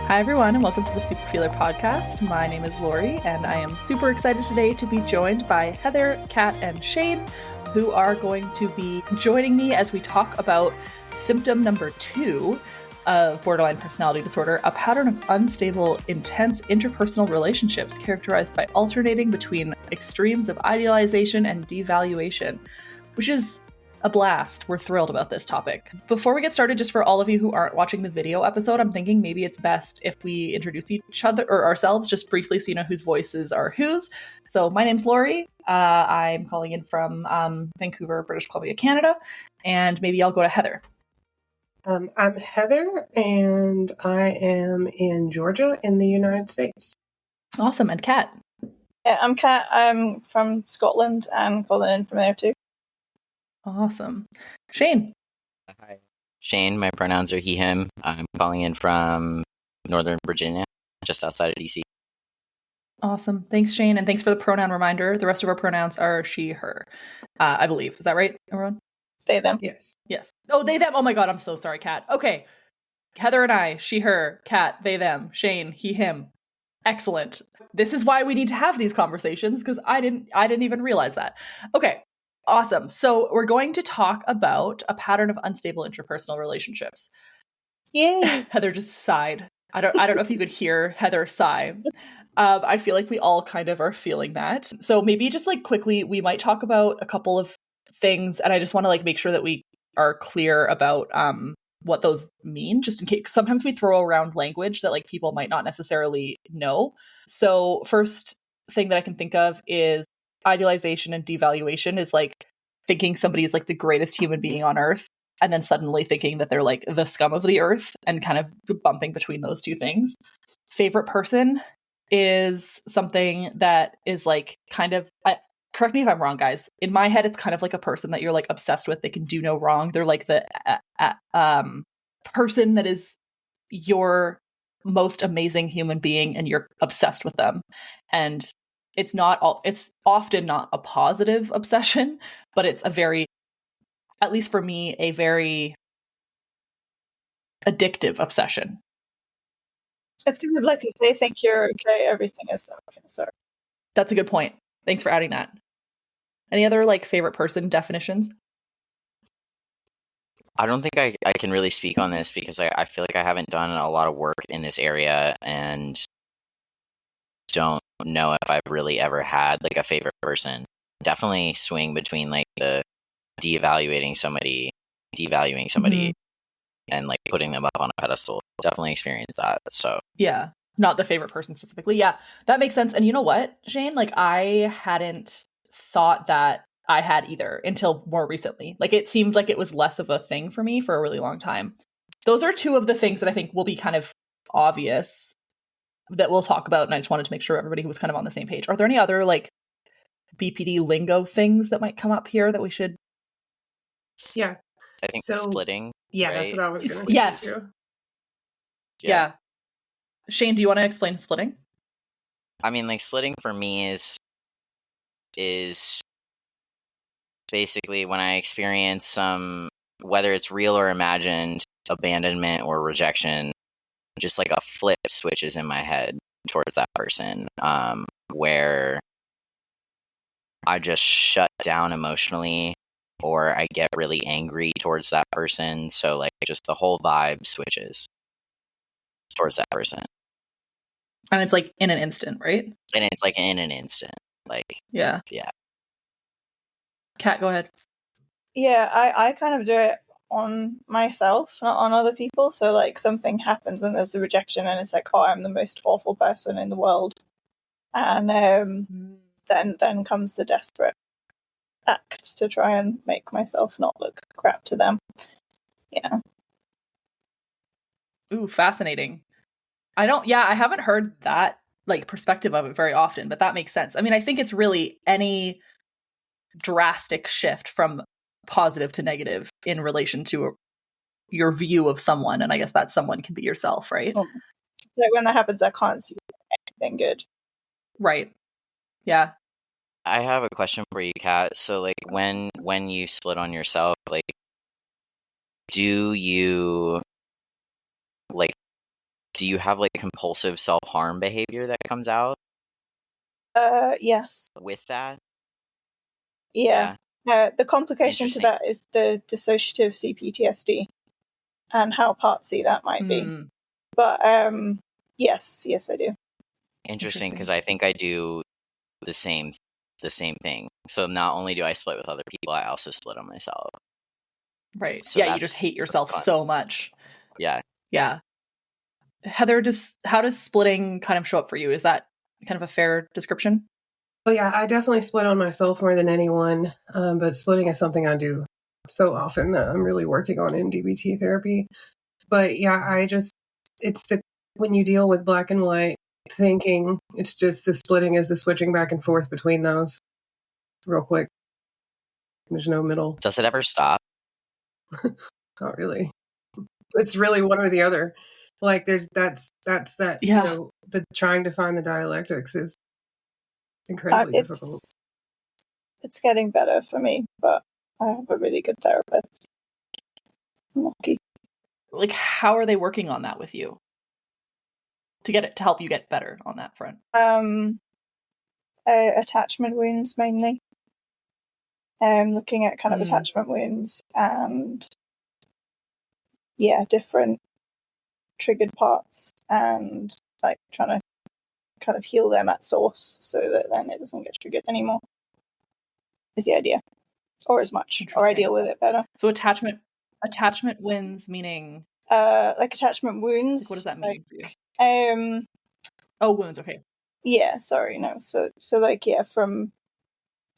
Hi, everyone, and welcome to the Super Feeler podcast. My name is Laurie, and I am super excited today to be joined by Heather, Kat, and Shane, who are going to be joining me as we talk about symptom number 2 of borderline personality disorder, a pattern of unstable, intense interpersonal relationships characterized by alternating between extremes of idealization and devaluation, which is a blast. We're thrilled about this topic. Before we get started, just for all of you who aren't watching the video episode, I'm thinking maybe it's best if we introduce each other or ourselves just briefly so you know whose voices are whose. So my name's Laurie. I'm calling in from Vancouver, British Columbia, Canada. And maybe I'll go to Heather. I'm Heather, and I am in Georgia in the United States. Awesome. And Kat? Yeah, I'm Kat. I'm from Scotland and calling in from there too. Awesome. Shane? Hi, Shane. My pronouns are he, him. I'm calling in from Northern Virginia, just outside of DC. Awesome. Thanks, Shane. And thanks for the pronoun reminder. The rest of our pronouns are she, her, I believe. Is that right, everyone? They, them. Yes. Yes. Oh, they, them. Oh my God. I'm so sorry, Kat. Okay. Heather and I, she, her, Kat, they, them, Shane, he, him. Excellent. This is why we need to have these conversations, because I didn't even realize that. Okay. Awesome. So we're going to talk about a pattern of unstable interpersonal relationships. Yay. Heather just sighed. I don't know if you could hear Heather sigh. I feel like we all kind of are feeling that. So maybe just like quickly, we might talk about a couple of things, and I just want to like make sure that we are clear about what those mean, just in case. Sometimes we throw around language that like people might not necessarily know. So first thing that I can think of is idealization and devaluation is like thinking somebody is like the greatest human being on earth and then suddenly thinking that they're like the scum of the earth and kind of bumping between those two things. Favorite person is something that is like kind of, correct me if I'm wrong, guys. In my head, it's kind of like a person that you're like obsessed with. They can do no wrong. They're like the person that is your most amazing human being and you're obsessed with them. And it's often not a positive obsession, but it's a very, at least for me, a very addictive obsession. It's kind of like if they think you're okay, everything is okay. Sorry. That's a good point. Thanks for adding that. Any other like favorite person definitions? I don't think I can really speak on this because I feel like I haven't done a lot of work in this area and don't know if I've really ever had like a favorite person. Definitely swing between like the devaluing somebody and like putting them up on a pedestal. Definitely experience that. So yeah, not the favorite person specifically. Yeah, that makes sense. And you know what, Shane? Like I hadn't thought that I had either until more recently. Like it seemed like it was less of a thing for me for a really long time. Those are two of the things that I think will be kind of obvious that we'll talk about, and I just wanted to make sure everybody was kind of on the same page. Are there any other like BPD lingo things that might come up here that we should? Yeah. I think splitting. Yeah, right? that's what I was going to say. Yes. Too. Yeah. Shane, do you want to explain splitting? I mean, like splitting for me is basically when I experience some, whether it's real or imagined, abandonment or rejection, just like a flip switches in my head towards that person, where I just shut down emotionally or I get really angry towards that person. So like just the whole vibe switches towards that person. And it's like in an instant, right? And it's like in an instant. Like, yeah. Kat, go ahead. Yeah, I kind of do it on myself, not on other people. So like something happens and there's the rejection and it's like, oh, I'm the most awful person in the world. And then comes the desperate acts to try and make myself not look crap to them. Yeah. Ooh, fascinating. I haven't heard that like perspective of it very often, but that makes sense. I mean, I think it's really any drastic shift from positive to negative in relation to your view of someone, and I guess that someone can be yourself, right? So when that happens, I can't see anything good. Right. Yeah. I have a question for you, Kat. So like when you split on yourself, like do you like do you have like compulsive self-harm behavior that comes out Yes. with that? Yeah. The complication to Interesting. that is the dissociative CPTSD and how partsy that might be. Mm, But yes, I do. Interesting, because I think I do the same thing. So not only do I split with other people, I also split on myself. right. So Yeah, you just that's hate yourself fun. so much. Yeah. Yeah. Heather, how does splitting kind of show up for you? Is that kind of a fair description? Oh yeah, I definitely split on myself more than anyone. But splitting is something I do so often that I'm really working on in DBT therapy. But yeah, it's when you deal with black and white thinking, it's just the splitting is the switching back and forth between those real quick. There's no middle. Does it ever stop? Not really. It's really one or the other. Like that's that, Yeah. the trying to find the dialectics is incredibly difficult. It's getting better for me, but I have a really good therapist. I'm lucky. Like, how are they working on that with you to help you get better on that front? Attachment wounds mainly. Looking at kind of attachment wounds and different triggered parts and like trying to kind of heal them at source so that then it doesn't get triggered anymore is the idea, or as much, or I deal with it better. So attachment wins, meaning like attachment wounds. Like, what does that mean for you? Oh, wounds. Okay. Yeah. Sorry. No. So like from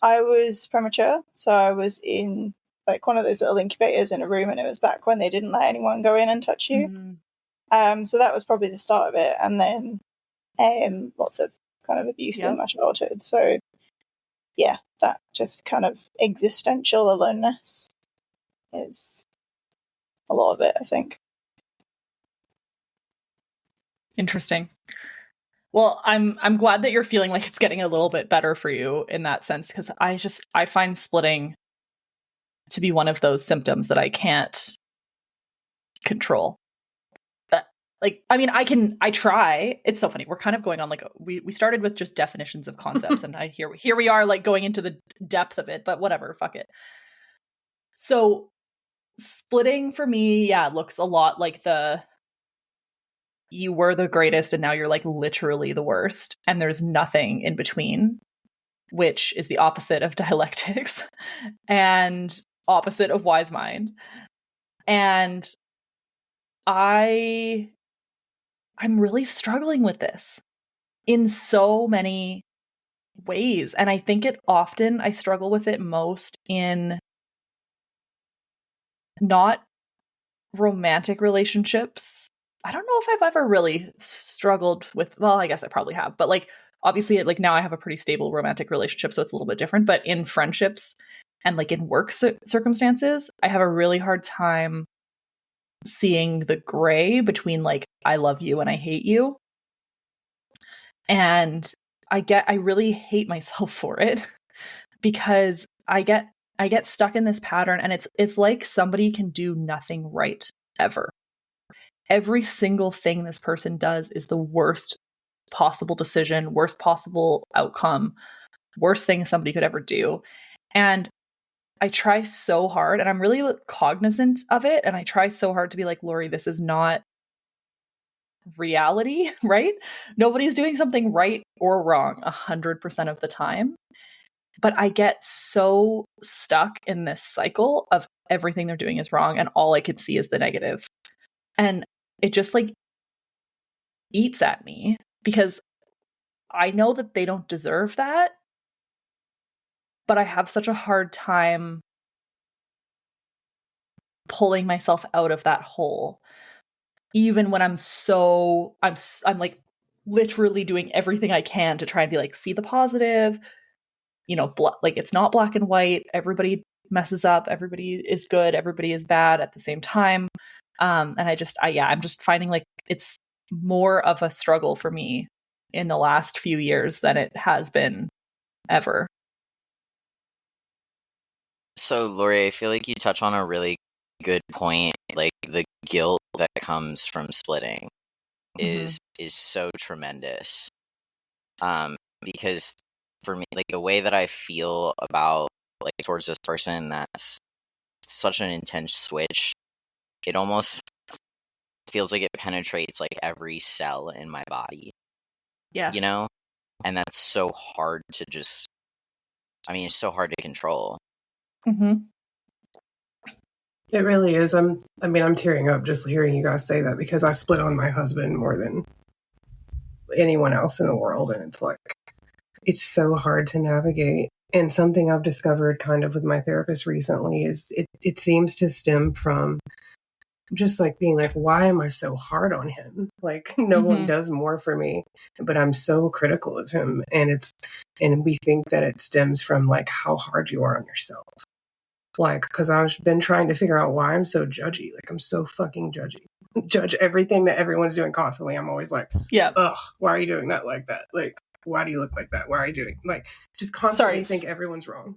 I was premature, so I was in like one of those little incubators in a room, and it was back when they didn't let anyone go in and touch you. Mm-hmm. So that was probably the start of it, and then lots of kind of abuse in my childhood. So yeah, that just kind of existential aloneness is a lot of it, I think. Interesting. Well, I'm glad that you're feeling like it's getting a little bit better for you in that sense, because I find splitting to be one of those symptoms that I can't control. Like, I mean, I try. It's so funny. We're kind of going on like we started with just definitions of concepts, and here we are like going into the depth of it, but whatever, fuck it. So splitting for me, looks a lot like you were the greatest and now you're like literally the worst, and there's nothing in between, which is the opposite of dialectics and opposite of wise mind. And I'm really struggling with this in so many ways. And I think I struggle with it most in not romantic relationships. I don't know if I've ever really struggled with, well, I guess I probably have, but like, obviously, like now I have a pretty stable romantic relationship, so it's a little bit different. But in friendships and like in work circumstances, I have a really hard time seeing the gray between like, I love you and I hate you. And I really hate myself for it because I get stuck in this pattern, and it's like somebody can do nothing right ever. Every single thing this person does is the worst possible decision, worst possible outcome, worst thing somebody could ever do. And I try so hard, and I'm really cognizant of it, and I try so hard to be like, Laurie, this is not reality, right? Nobody's doing something right or wrong 100% of the time. But I get so stuck in this cycle of everything they're doing is wrong, and all I could see is the negative. And it just like eats at me because I know that they don't deserve that, but I have such a hard time pulling myself out of that hole. Even when I'm like literally doing everything I can to try and be like, see the positive, like it's not black and white. Everybody messes up. Everybody is good. Everybody is bad at the same time. And I'm just finding like it's more of a struggle for me in the last few years than it has been ever. So, Laurie, I feel like you touch on a really good point, like the guilt that comes from splitting. is so tremendous. Because for me, like, the way that I feel about, like, towards this person, that's such an intense switch. It almost feels like it penetrates, like, every cell in my body, Yes. you know? And that's so hard to just, I mean, it's so hard to control. It really is. I'm tearing up just hearing you guys say that, because I split on my husband more than anyone else in the world, and it's like, it's so hard to navigate. And something I've discovered kind of with my therapist recently is it seems to stem from just like being like, why am I so hard on him? Like, no one does more for me, but I'm so critical of him. And we think that it stems from like how hard you are on yourself. Like, because I've been trying to figure out why I'm so judgy. Like, I'm so fucking judgy. Judge everything that everyone's doing constantly. I'm always like, ugh, why are you doing that like that? Like, why do you look like that? Why are you doing, like, just constantly think everyone's wrong.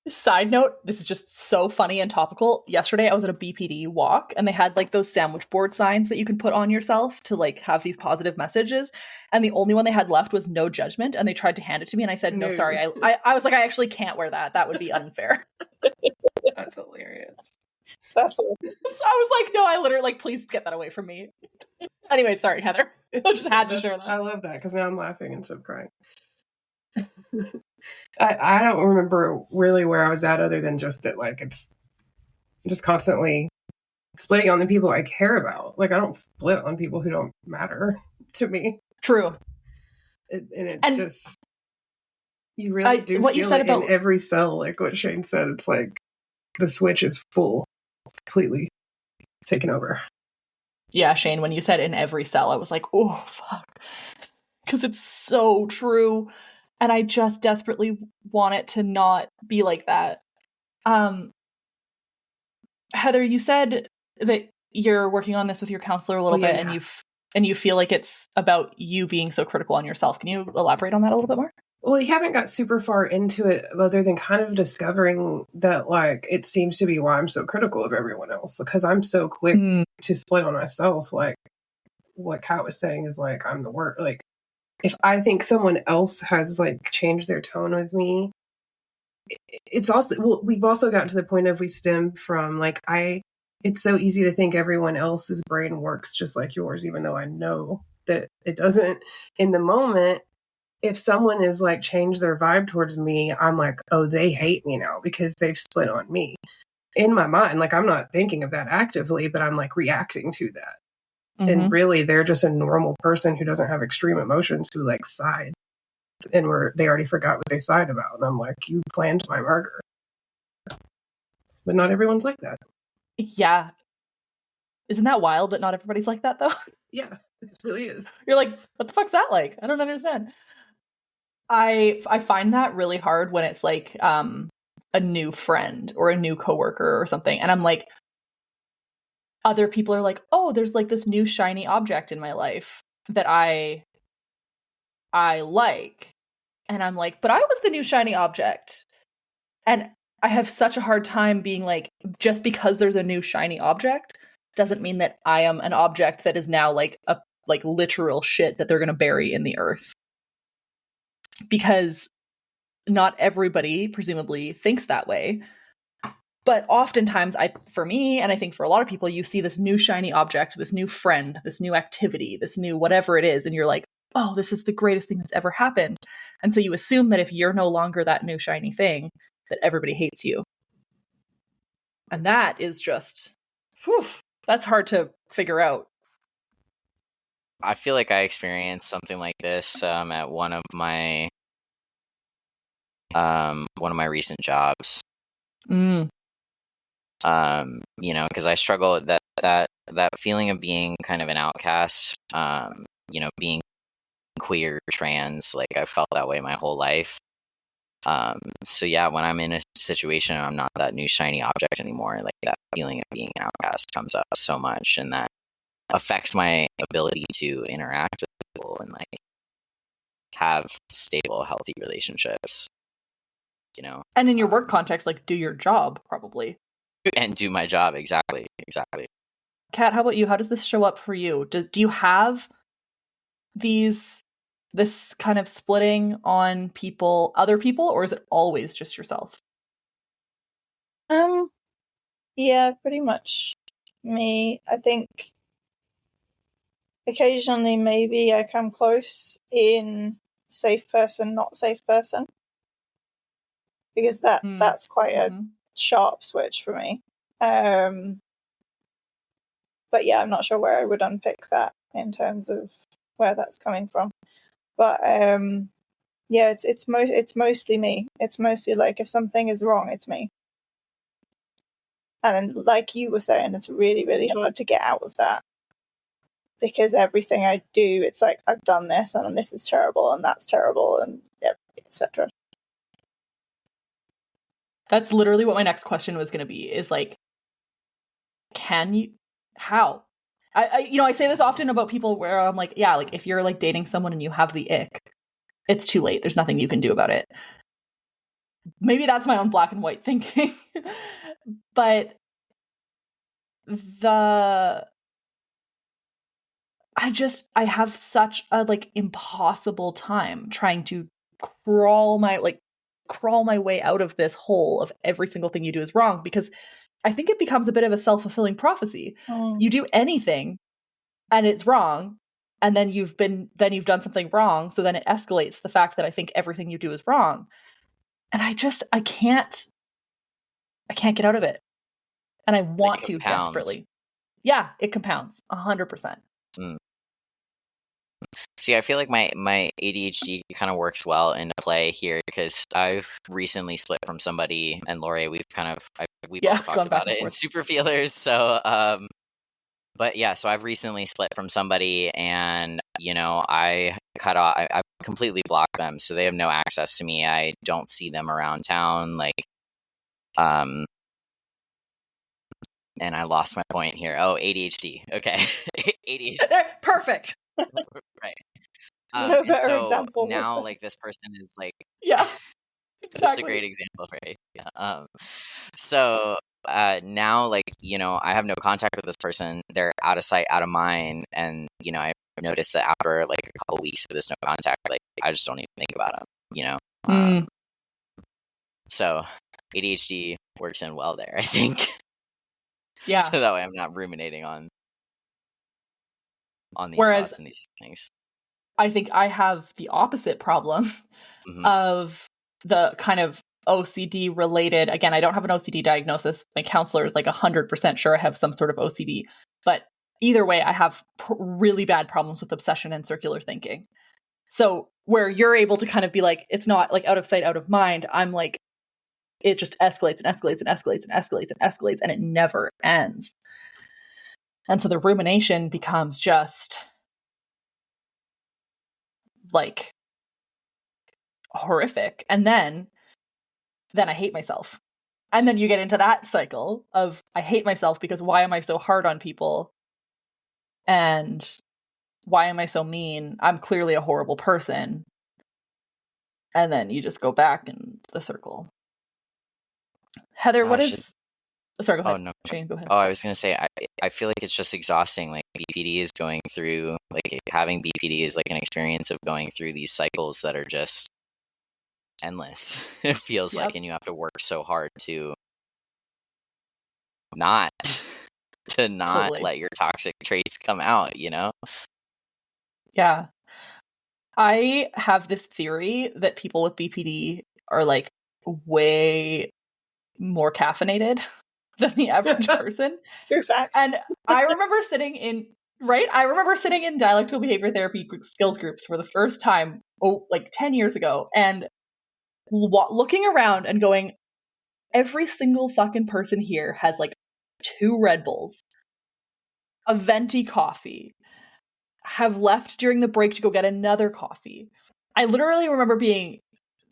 Side note, this is just so funny and topical. Yesterday I was at a BPD walk, and they had like those sandwich board signs that you can put on yourself to like have these positive messages, and the only one they had left was no judgment, and they tried to hand it to me, and I said, no, sorry. I was like, I actually can't wear that. That would be unfair. That's hilarious. That's So I was like, no, I literally, like, please get that away from me. Anyway, sorry, Heather. I just had to share that. I love that, because now I'm laughing instead of crying. I don't remember really where I was at, other than just that, like, it's just constantly splitting on the people I care about. Like, I don't split on people who don't matter to me. True. It's just, you really do what feel you said it about in every cell, like what Shane said. It's like the switch is full. It's completely taken over. Yeah, Shane, when you said in every cell, I was like, oh, fuck. Because it's so true. And I just desperately want it to not be like that. Heather, you said that you're working on this with your counselor a little bit, and you feel like it's about you being so critical on yourself. Can you elaborate on that a little bit more? Well, you haven't got super far into it, other than kind of discovering that, like, it seems to be why I'm so critical of everyone else, because I'm so quick to split on myself. Like, what Kat was saying is, like, I'm the worst. Like, if I think someone else has, like, changed their tone with me, it's also, well, we've also gotten to the point of we stem from, like, it's so easy to think everyone else's brain works just like yours, even though I know that it doesn't in the moment. If someone is like changed their vibe towards me, I'm like, oh, they hate me now because they've split on me. In my mind, like, I'm not thinking of that actively, but I'm like reacting to that. And really, they're just a normal person who doesn't have extreme emotions, who like side, and they already forgot what they side about. And I'm like, you planned my murder. But not everyone's like that. Yeah. Isn't that wild that not everybody's like that, though? Yeah, it really is. You're like, what the fuck's that like? I don't understand. I find that really hard when it's like a new friend or a new coworker or something, and I'm like, other people are like, oh, there's like this new shiny object in my life that I like, and I'm like, but I was the new shiny object, and I have such a hard time being like, just because there's a new shiny object doesn't mean that I am an object that is now like a like literal shit that they're gonna bury in the earth. Because not everybody presumably thinks that way. But oftentimes, for me, and I think for a lot of people, you see this new shiny object, this new friend, this new activity, this new whatever it is, and you're like, oh, this is the greatest thing that's ever happened. And so you assume that if you're no longer that new shiny thing, that everybody hates you. And that is just, that's hard to figure out. I feel like I experienced something like this at one of my recent jobs. You know, because I struggle with that feeling of being kind of an outcast. You know, being queer, trans, like, I've felt that way my whole life. So yeah, when I'm in a situation and I'm not that new shiny object anymore, like, that feeling of being an outcast comes up so much, and that affects my ability to interact with people and like have stable, healthy relationships, you know. And in your work context, like, do your job, probably. And do my job, exactly. Kat, how about you? How does this show up for you? Do you have this kind of splitting on other people, or is it always just yourself? Yeah, pretty much me. I think occasionally maybe I come close in safe person, not safe person, because that's quite a sharp switch for me. But yeah, I'm not sure where I would unpick that in terms of where that's coming from. But yeah, it's mostly me. It's mostly like if something is wrong, it's me. And like you were saying, it's really, really hard to get out of that, because everything I do, it's like I've done this and this is terrible and that's terrible and etc. That's literally what my next question was going to be, is like, how? I say this often about people where I'm like, yeah, like if you're like dating someone and you have the ick, it's too late. There's nothing you can do about it. Maybe that's my own black and white thinking. But I have such a like impossible time trying to crawl my way out of this hole of every single thing you do is wrong, because I think it becomes a bit of a self-fulfilling prophecy. You do anything and it's wrong, and then you've done something wrong, so then it escalates the fact that I think everything you do is wrong. And I can't get out of it. And I want to desperately. Yeah, it compounds 100%. See, I feel like my ADHD kind of works well into play here, because I've recently split from somebody, and Laurie, we both talked about it in Super Feelers. So, but yeah, so I've recently split from somebody, and I I completely blocked them, so they have no access to me. I don't see them around town, like, and I lost my point here. Oh, ADHD. Okay, ADHD. Perfect. Right. No better so example now, like, this person is like, yeah, exactly. That's a great example, right? Yeah. So now, like, I have no contact with this person. They're out of sight, out of mind, and I noticed that after like a couple weeks of this no contact, like, I just don't even think about them. So ADHD works in well there, I think. Yeah. So that way I'm not ruminating on these thoughts and these feelings. I think I have the opposite problem of the kind of OCD related. Again, I don't have an OCD diagnosis. My counselor is like 100% sure I have some sort of OCD. But either way, I have really bad problems with obsession and circular thinking. So where you're able to kind of be like, it's not like out of sight, out of mind, I'm like, it just escalates and escalates and escalates and escalates and escalates, and it never ends. And so the rumination becomes just like horrific. And then I hate myself. And then you get into that cycle of I hate myself because why am I so hard on people? And why am I so mean? I'm clearly a horrible person. And then you just go back in the circle. Heather, what is... Sorry, go ahead. Oh, no. Shane, go ahead. Oh, I was going to say, I feel like it's just exhausting. Like, BPD is going through, like, having BPD is like an experience of going through these cycles that are just endless. It feels like, and you have to work so hard to not totally let your toxic traits come out, Yeah. I have this theory that people with BPD are like way more caffeinated than the average person. True fact. And I remember sitting in dialectical behavior therapy skills groups for the first time, like 10 years ago, and looking around and going, every single fucking person here has like 2 Red Bulls, a venti coffee, have left during the break to go get another coffee. I literally remember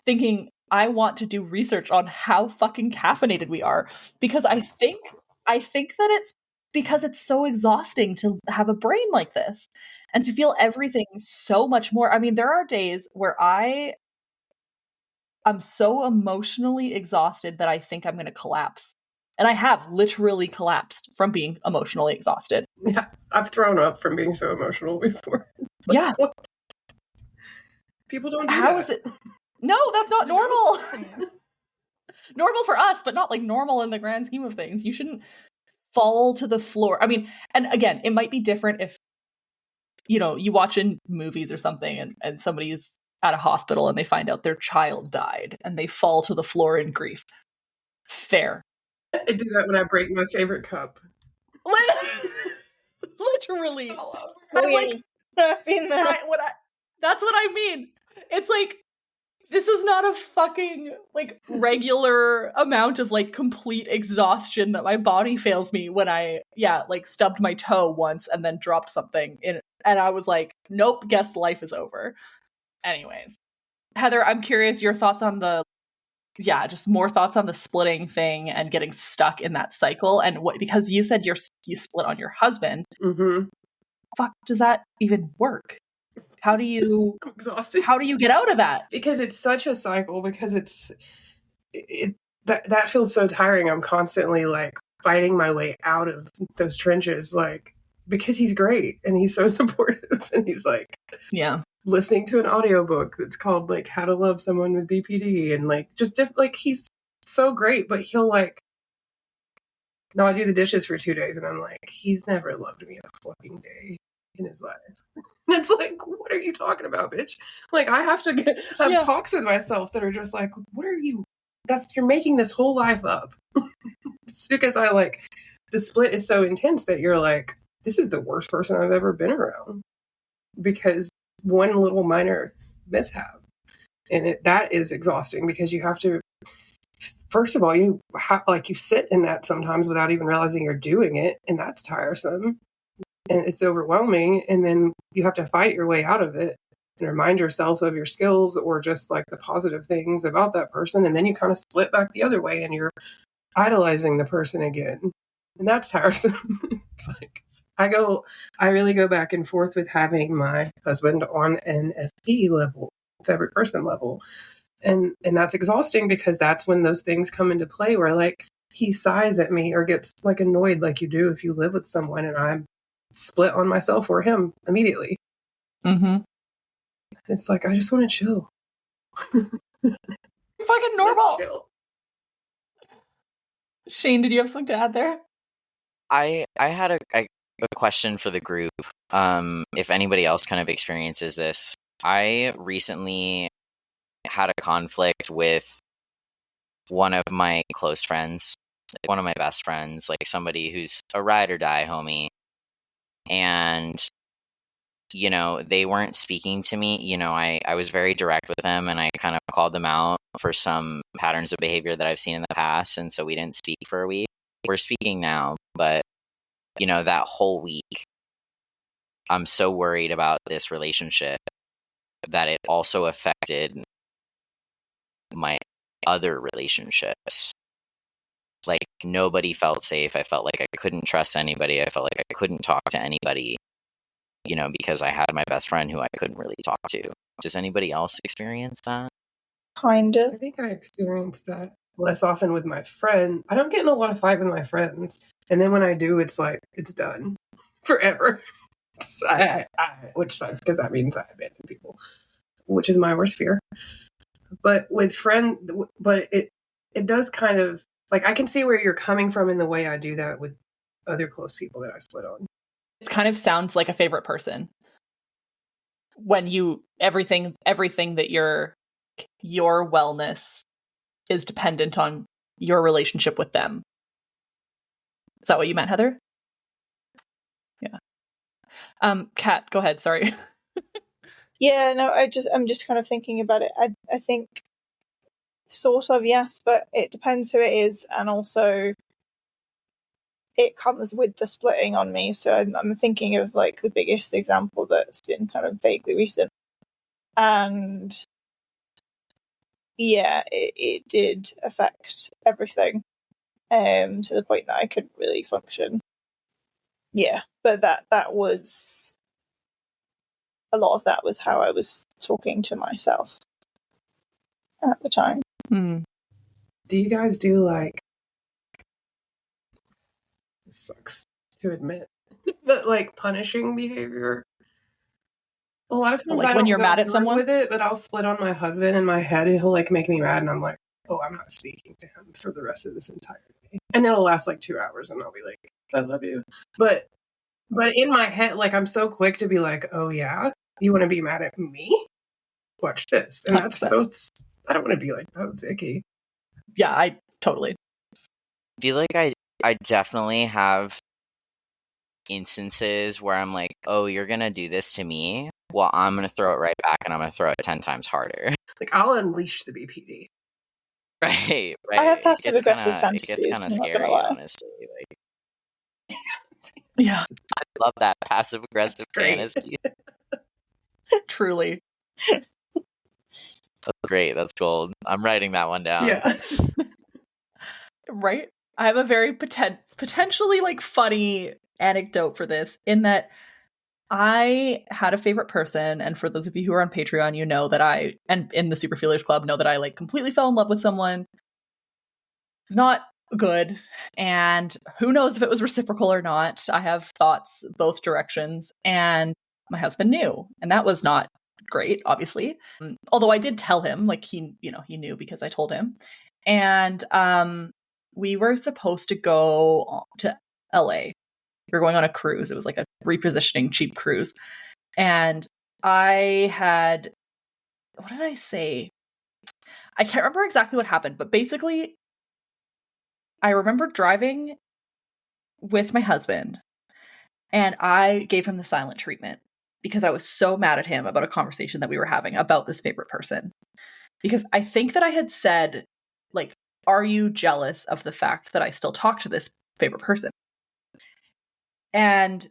thinking, I want to do research on how fucking caffeinated we are, because I think that it's because it's so exhausting to have a brain like this and to feel everything so much more. I mean, there are days where I'm so emotionally exhausted that I think I'm going to collapse. And I have literally collapsed from being emotionally exhausted. Yeah, I've thrown up from being so emotional before. Yeah. People don't do How that. is it? No, that's not normal. Normal for us, but not like normal in the grand scheme of things. You shouldn't fall to the floor. I mean, and again, it might be different if, you know, you watch in movies or something and somebody's at a hospital and they find out their child died and they fall to the floor in grief. Fair. I do that when I break my favorite cup. Literally. Oh, I'm like, I've been there. that's what I mean. It's like, this is not a fucking like regular amount of like complete exhaustion that my body fails me when I like stubbed my toe once and then dropped something in, and I was like, nope, guess life is over. Anyways, Heather, I'm curious your thoughts on the just more thoughts on the splitting thing and getting stuck in that cycle, and what, because you said you split on your husband. Mm-hmm. Fuck, does that even work? How do you I'm exhausted. How do you get out of that? Because it's such a cycle, because that feels so tiring. I'm constantly like fighting my way out of those trenches, like, because he's great and he's so supportive, and he's like listening to an audiobook that's called like How to Love Someone with BPD, and like just like he's so great, but he'll like not do the dishes for 2 days, and I'm like, he's never loved me a fucking day in his life. It's like, what are you talking about, bitch? Like, I have to have talks with myself that are just like, what are you? You're making this whole life up. Just because I like the split is so intense that you're like, this is the worst person I've ever been around, because one little minor mishap, and that is exhausting, because you have to. First of all, you sit in that sometimes without even realizing you're doing it, and that's tiresome. And it's overwhelming, and then you have to fight your way out of it and remind yourself of your skills or just like the positive things about that person, and then you kind of split back the other way and you're idolizing the person again, and that's tiresome. It's like I really go back and forth with having my husband on an FP level, favorite person level, and that's exhausting, because that's when those things come into play where like he sighs at me or gets like annoyed like you do if you live with someone, and I'm split on myself or him immediately. Mm-hmm. It's like, I just want to chill. Fucking normal. Chill. Shane, did you have something to add there? I had a question for the group. If anybody else kind of experiences this, I recently had a conflict with one of my close friends, one of my best friends, like somebody who's a ride or die homie. And, you know, they weren't speaking to me. You know, I was very direct with them, and I kind of called them out for some patterns of behavior that I've seen in the past. And so we didn't speak for a week. We're speaking now, but, you know, that whole week, I'm so worried about this relationship that it also affected my other relationships. Like, nobody felt safe. I felt like I couldn't trust anybody. I felt like I couldn't talk to anybody, you know, because I had my best friend who I couldn't really talk to. Does anybody else experience that? Kind of. I think I experience that less often with my friend. I don't get in a lot of fight with my friends, and then when I do, it's like, it's done forever. Which sucks, because that means I abandon people, which is my worst fear. But with it does kind of, like, I can see where you're coming from in the way I do that with other close people that I split on. It kind of sounds like a favorite person. When you everything that your wellness is dependent on your relationship with them. Is that what you meant, Heather? Yeah. Kat, go ahead. Sorry. Yeah, no, I'm just kind of thinking about it. I think sort of, yes, but it depends who it is, and also it comes with the splitting on me. So I'm thinking of like the biggest example that's been kind of vaguely recent, and yeah, it did affect everything, to the point that I couldn't really function. Yeah, but that was a lot of that was how I was talking to myself at the time. Do you guys do like, this sucks to admit, but like punishing behavior? A lot of times like I when don't you're go mad at through someone? with it, but I'll split on my husband in my head, and he'll like make me mad, and I'm like, oh, I'm not speaking to him for the rest of this entire day, and it'll last like 2 hours, and I'll be like, I love you, but in my head, like I'm so quick to be like, oh yeah, you want to be mad at me? Watch this, and that's 100%. so. I don't want to be like that. It's icky. Yeah, I totally. I feel like I definitely have instances where I'm like, oh, you're gonna do this to me, well, I'm gonna throw it right back, and I'm gonna throw it 10 times harder. Like I'll unleash the BPD. Right. I have It passive gets aggressive kind of fantasies. I'm not gonna scary, lie. honestly. Like, Yeah, I love that passive aggressive That's great. fantasy. truly. That's great. That's gold. I'm writing that one down. Yeah. Right? I have a very potentially like funny anecdote for this, in that I had a favorite person, and for those of you who are on Patreon, you know that and in the Super Feelers Club, know that I like completely fell in love with someone who's not good, and who knows if it was reciprocal or not. I have thoughts both directions, and my husband knew, and that was not great, obviously. Although I did tell him, like he knew because I told him. And we were supposed to go to LA. We were going on a cruise. It was like a repositioning cheap cruise. And I had, what did I say? I can't remember exactly what happened, but basically I remember driving with my husband, and I gave him the silent treatment because I was so mad at him about a conversation that we were having about this favorite person. Because I think that I had said, like, are you jealous of the fact that I still talk to this favorite person? And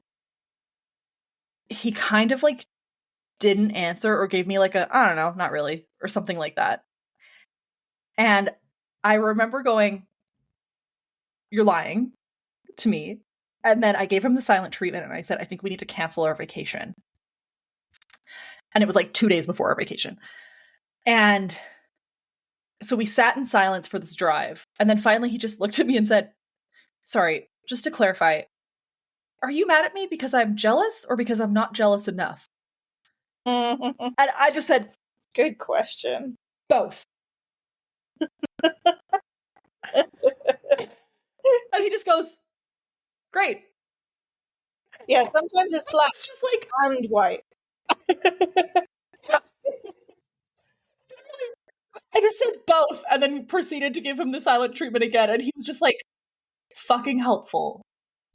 he kind of like didn't answer, or gave me like a, I don't know, not really, or something like that. And I remember going, you're lying to me. And then I gave him the silent treatment, and I said, I think we need to cancel our vacation. And it was like 2 days before our vacation. And so we sat in silence for this drive. And then finally he just looked at me and said, sorry, just to clarify, are you mad at me because I'm jealous, or because I'm not jealous enough? And I just said, Good question. both. And he just goes, great. Yeah, sometimes it's black It's just like, and white. I just said both, and then proceeded to give him the silent treatment again. And he was just like, fucking helpful.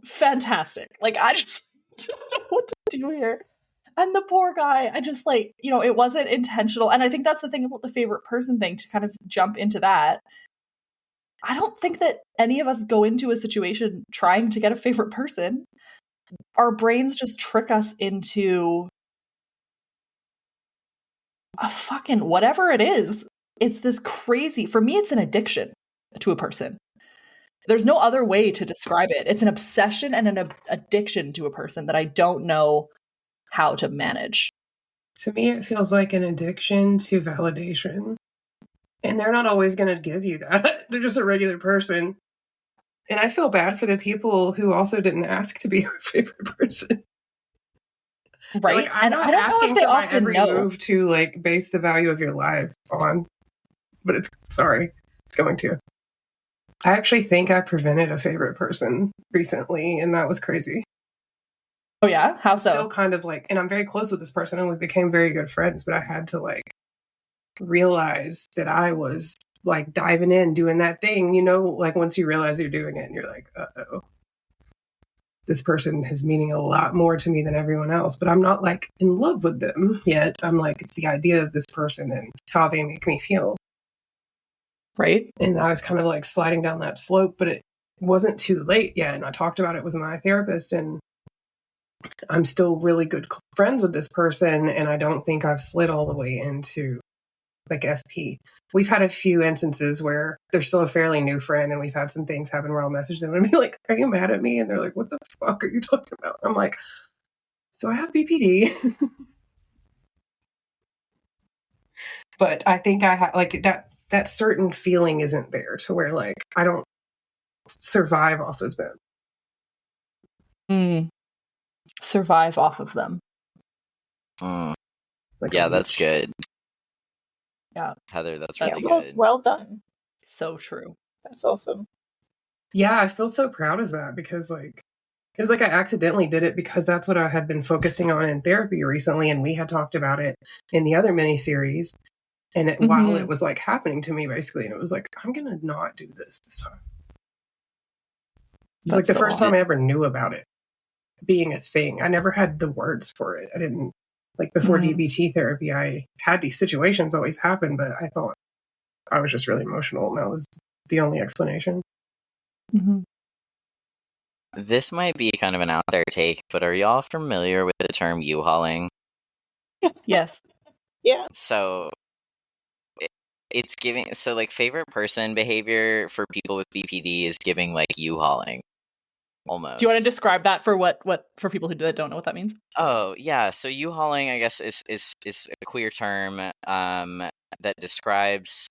Fantastic. Like, I just don't know what to do here. And the poor guy, I just like, it wasn't intentional. And I think that's the thing about the favorite person thing, to kind of jump into that. I don't think that any of us go into a situation trying to get a favorite person. Our brains just trick us into a fucking whatever it is. It's this crazy, for me, it's an addiction to a person. There's no other way to describe it. It's an obsession and an addiction to a person that I don't know how to manage. To me, it feels like an addiction to validation. And they're not always going to give you that. They're just a regular person. And I feel bad for the people who also didn't ask to be your favorite person. Right? Like, I'm and not I don't asking know if they for my often every know. move to like base the value of your life on. But it's going to. I actually think I prevented a favorite person recently, and that was crazy. Oh yeah? How so? Still kind of like, and I'm very close with this person, and we became very good friends, but I had to like realize that I was like diving in, doing that thing, like once you realize you're doing it and you're like, uh-oh, this person is meaning a lot more to me than everyone else, but I'm not like in love with them yet. I'm like, it's the idea of this person and how they make me feel. Right. And I was kind of like sliding down that slope, but it wasn't too late yet. And I talked about it with my therapist, and I'm still really good friends with this person. And I don't think I've slid all the way into like FP. We've had a few instances where they're still a fairly new friend, and we've had some things happen where I'll message them and be like, are you mad at me? And they're like, what the fuck are you talking about? I'm like, so I have BPD. But I think I have like that certain feeling isn't there to where like I don't survive off of them. Survive off of them. Like Yeah, that's good. Yeah. Heather, that's That's really good. Well done. So true. That's awesome. Yeah, I feel so proud of that because like it was like I accidentally did it because that's what I had been focusing on in therapy recently, and we had talked about it in the other mini series. And while it was like happening to me, basically, and it was like, I'm gonna not do this time. It was like the first time I ever knew about it being a thing. I never had the words for it. I didn't like before DBT therapy. I had these situations always happen, but I thought I was just really emotional, and that was the only explanation. This might be kind of an out there take, but are y'all familiar with the term U-hauling? Yes. Yeah. So it's giving, so like favorite person behavior for people with BPD is giving like U-hauling. Almost. Do you want to describe that for what for people who don't know what that means? Oh yeah, so U-hauling, I guess, is a queer term that describes,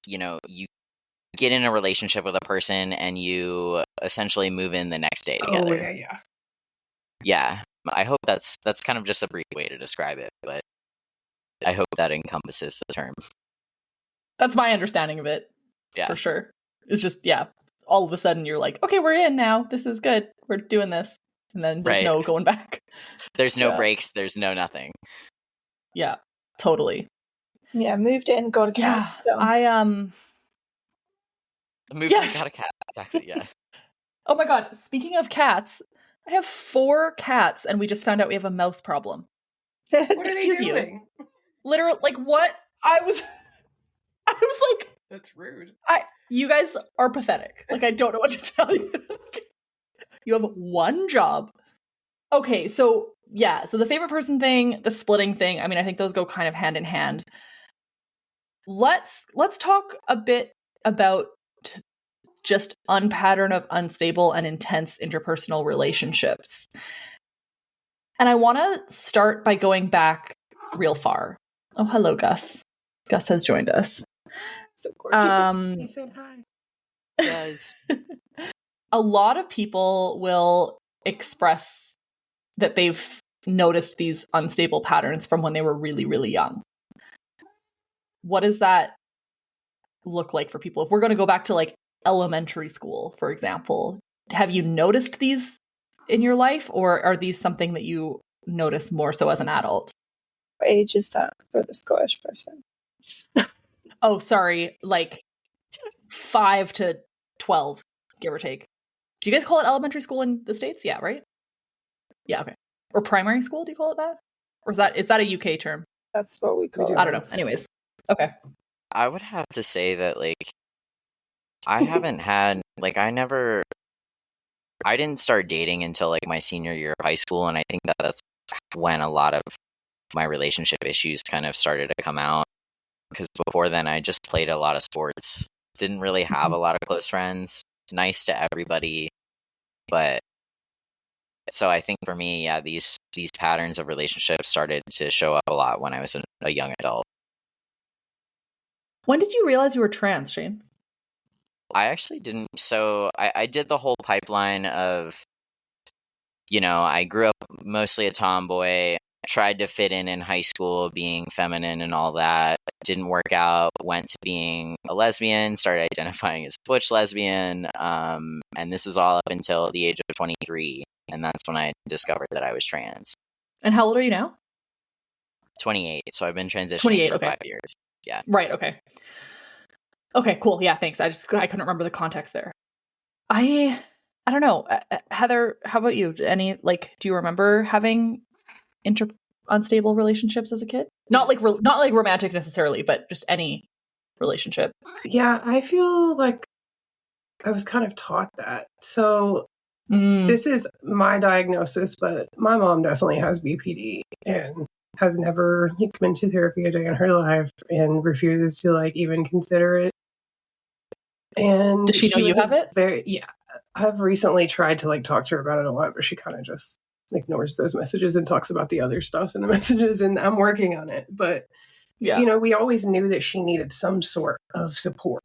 you get in a relationship with a person and you essentially move in the next day together. Oh yeah. Yeah, I hope that's kind of just a brief way to describe it, but I hope that encompasses the term. That's my understanding of it. Yeah, for sure. It's just all of a sudden you're like, okay, we're in now. This is good. We're doing this, and then there's no going back. There's no breaks. There's no nothing. Yeah, totally. Yeah, moved in, got a cat. Done. Moved in, got a cat. Exactly. Yeah. Oh my god! Speaking of cats, I have 4 cats, and we just found out we have a mouse problem. What are they doing? Literally, like what? I was like, that's rude. You guys are pathetic. Like I don't know what to tell you. You have one job. Okay, so the favorite person thing, the splitting thing, I mean, I think those go kind of hand in hand. Let's talk a bit about just unpattern of unstable and intense interpersonal relationships. And I want to start by going back real far. Oh, hello, Gus. Gus has joined us. So gorgeous. He said hi. Yes. A lot of people will express that they've noticed these unstable patterns from when they were really, really young. What does that look like for people? If we're going to go back to like elementary school, for example, have you noticed these in your life, or are these something that you notice more so as an adult? What age is that for the Scottish person? Oh, sorry, like 5 to 12, give or take. Do you guys call it elementary school in the States? Yeah, right? Yeah, okay. Or primary school, do you call it that? Or is that a UK term? That's what we call it. I don't know. Anyways. Okay. I would have to say that, like, I haven't had, like, I didn't start dating until, like, my senior year of high school, and I think that's when a lot of my relationship issues kind of started to come out. Because before then, I just played a lot of sports. Didn't really have a lot of close friends. Nice to everybody. But, so I think for me, yeah, these patterns of relationships started to show up a lot when I was a young adult. When did you realize you were trans, Shane? I actually didn't. So I did the whole pipeline of, I grew up mostly a tomboy, tried to fit in high school, being feminine and all that. Didn't work out, went to being a lesbian, started identifying as butch lesbian. And this is all up until the age of 23. And that's when I discovered that I was trans. And how old are you now? 28. So I've been transitioning for 5 years. Yeah. Right. Okay. Okay, cool. Yeah, thanks. I couldn't remember the context there. I don't know. Heather, how about you? Do you remember having unstable relationships as a kid? Not like romantic necessarily, but just any relationship. Yeah, I feel like I was kind of taught that. So this is my diagnosis, but my mom definitely has BPD and has never been to therapy a day in her life and refuses to even consider it. And does she know you have it? Yeah. I've recently tried to talk to her about it a lot, but she kind of just ignores those messages and talks about the other stuff in the messages, and I'm working on it. But, we always knew that she needed some sort of support,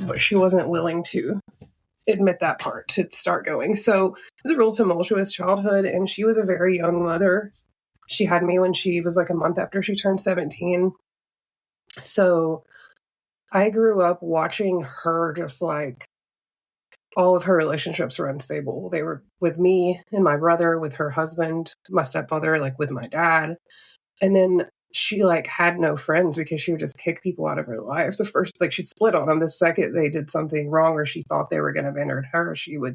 but she wasn't willing to admit that part to start going. So it was a real tumultuous childhood, and she was a very young mother. She had me when she was like a month after she turned 17. So I grew up watching her just like all of her relationships were unstable. They were with me and my brother, with her husband, my stepmother, like with my dad. And then she like had no friends because she would just kick people out of her life. The first, like she'd split on them the second they did something wrong or she thought they were going to abandon her, she would.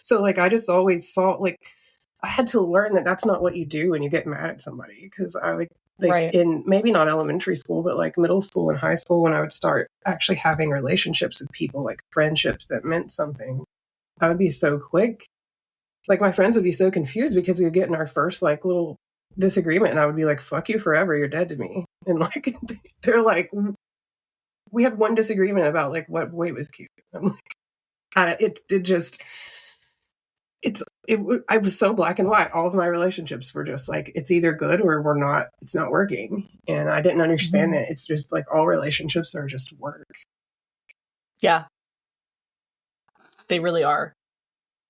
So like I just always saw like I had to learn that that's not what you do when you get mad at somebody. Because I like Right. in maybe not elementary school, but like middle school and high school, when I would start actually having relationships with people, like friendships that meant something, I would be so quick. Like my friends would be so confused because we would get in our first like little disagreement and I would be like, fuck you forever, you're dead to me. And like they're like, we had one disagreement about like what boy was cute. I'm like, I was so black and white. All of my relationships were just like, it's either good or we're not, it's not working. And I didn't understand that it's just like all relationships are just work. Yeah. They really are.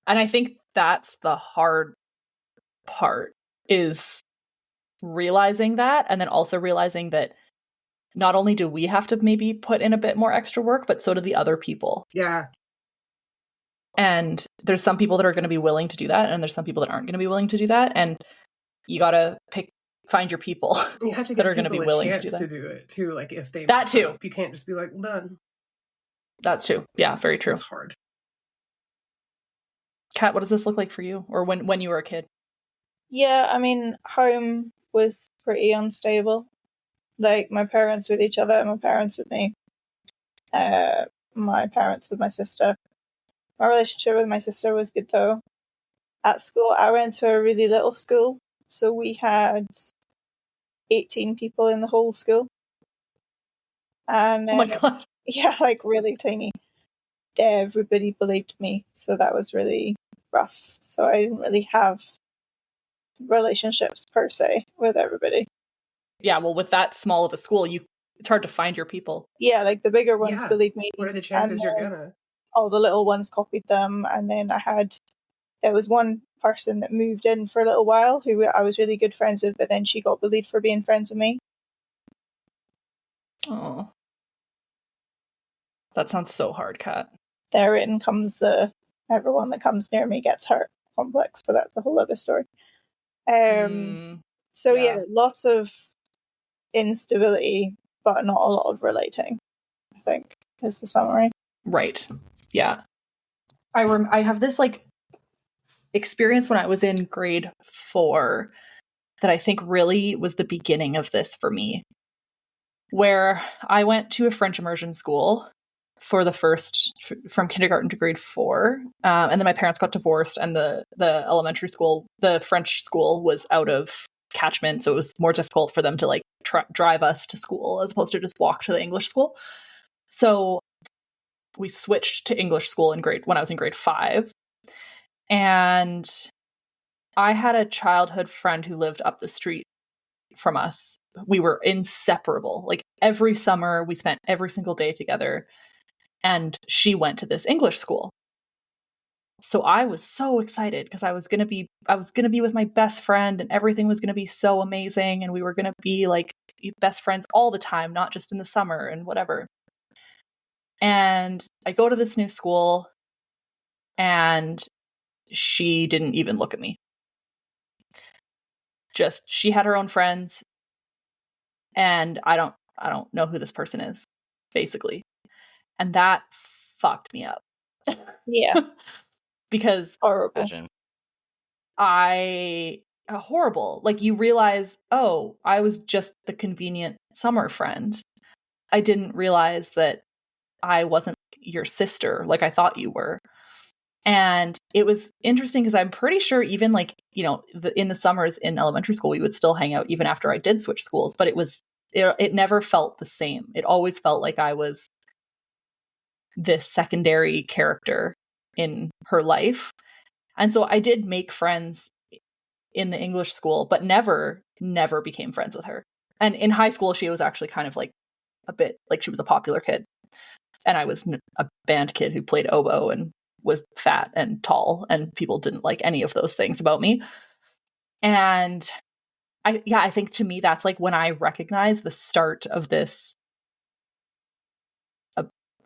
And I think that's the hard part, is realizing that, and then also realizing that not only do we have to maybe put in a bit more extra work, but so do the other people. Yeah. And there's some people that are going to be willing to do that, and there's some people that aren't going to be willing to do that. And you got to find your people. You have to that give are going to be willing to do it too. Like if they that too, up, you can't just be like done. That's true. Yeah, very true. It's hard. Kat, what does this look like for you, or when you were a kid? Yeah, I mean, home was pretty unstable. Like my parents with each other, my parents with me, my parents with my sister. My relationship with my sister was good though. At school, I went to a really little school, so we had 18 people in the whole school. And oh my God. Yeah, like really tiny. Everybody bullied me, so that was really rough. So I didn't really have relationships per se with everybody. Yeah, well, with that small of a school, it's hard to find your people. Yeah, like the bigger ones bullied me. What are the chances you're gonna? All the little ones copied them, and then there was one person that moved in for a little while who I was really good friends with, but then she got bullied for being friends with me. Oh, that sounds so hard, Kat. Therein comes the everyone that comes near me gets hurt complex, but that's a whole other story. So yeah, lots of instability, but not a lot of relating, I think, is the summary. Right. Yeah. I have this like experience when I was in grade 4 that I think really was the beginning of this for me, where I went to a French immersion school for the first, from kindergarten to grade 4. And then my parents got divorced, and the elementary school, the French school, was out of catchment. So it was more difficult for them to like drive us to school as opposed to just walk to the English school. So we switched to English school when I was in grade 5. And I had a childhood friend who lived up the street from us. We were inseparable. Like every summer, we spent every single day together. And she went to this English school. So I was so excited because I was gonna be with my best friend, and everything was gonna be so amazing, and we were gonna be like best friends all the time, not just in the summer and whatever. And I go to this new school, and she didn't even look at me. Just, she had her own friends, and I don't know who this person is, basically. And that fucked me up. Yeah. Because horrible. Imagine. Horrible. Like you realize, oh, I was just the convenient summer friend. I didn't realize that I wasn't your sister like I thought you were. And it was interesting because I'm pretty sure even like, in the summers in elementary school, we would still hang out even after I did switch schools, but it never felt the same. It always felt like I was this secondary character in her life. And so I did make friends in the English school, but never became friends with her. And in high school, she was actually kind of like a bit like she was a popular kid. And I was a band kid who played oboe and was fat and tall, and people didn't like any of those things about me. And I think to me that's like when I recognize the start of this,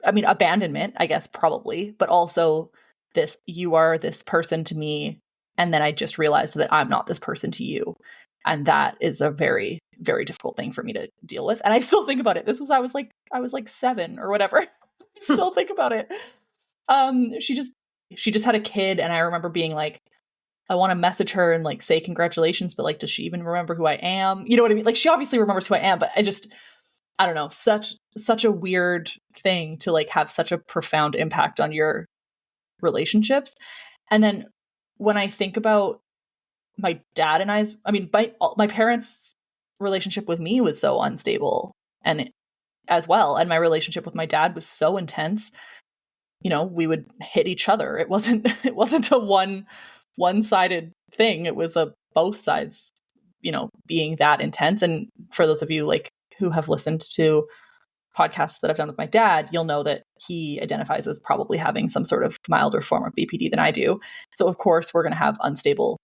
abandonment, I guess, probably, but also this, you are this person to me, and then I just realized that I'm not this person to you. And that is a very, very difficult thing for me to deal with. And I still think about it. I was like 7 or whatever. I still think about it. She just had a kid, and I remember being like, I want to message her and like say congratulations, but like, does she even remember who I am? You know what I mean? Like, she obviously remembers who I am, but I don't know, such a weird thing to like have such a profound impact on your relationships. And then when I think about my dad and my parents' relationship with me was so unstable, and as well, and my relationship with my dad was so intense. You know, we would hit each other. It wasn't a one-sided thing. It was a both sides, being that intense. And for those of you like who have listened to podcasts that I've done with my dad, you'll know that he identifies as probably having some sort of milder form of BPD than I do. So of course we're going to have unstable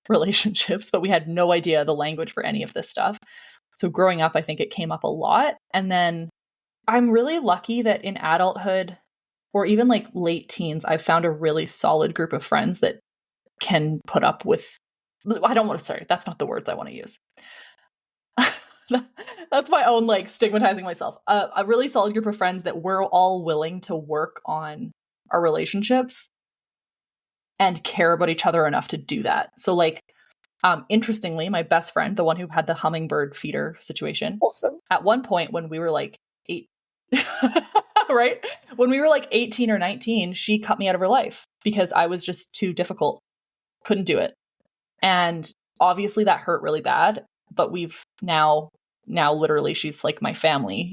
relationships, but we had no idea the language for any of this stuff. So growing up, I think it came up a lot. And then I'm really lucky that in adulthood, or even like late teens, I've found a really solid group of friends that can put up with, that's not the words I want to use. That's my own like stigmatizing myself. A really solid group of friends that we're all willing to work on our relationships and care about each other enough to do that. So like, interestingly, my best friend, the one who had the hummingbird feeder situation, Awesome. at one point when we were like 8, right? When we were like 18 or 19, she cut me out of her life because I was just too difficult. Couldn't do it. And obviously that hurt really bad, but we've now literally she's like my family,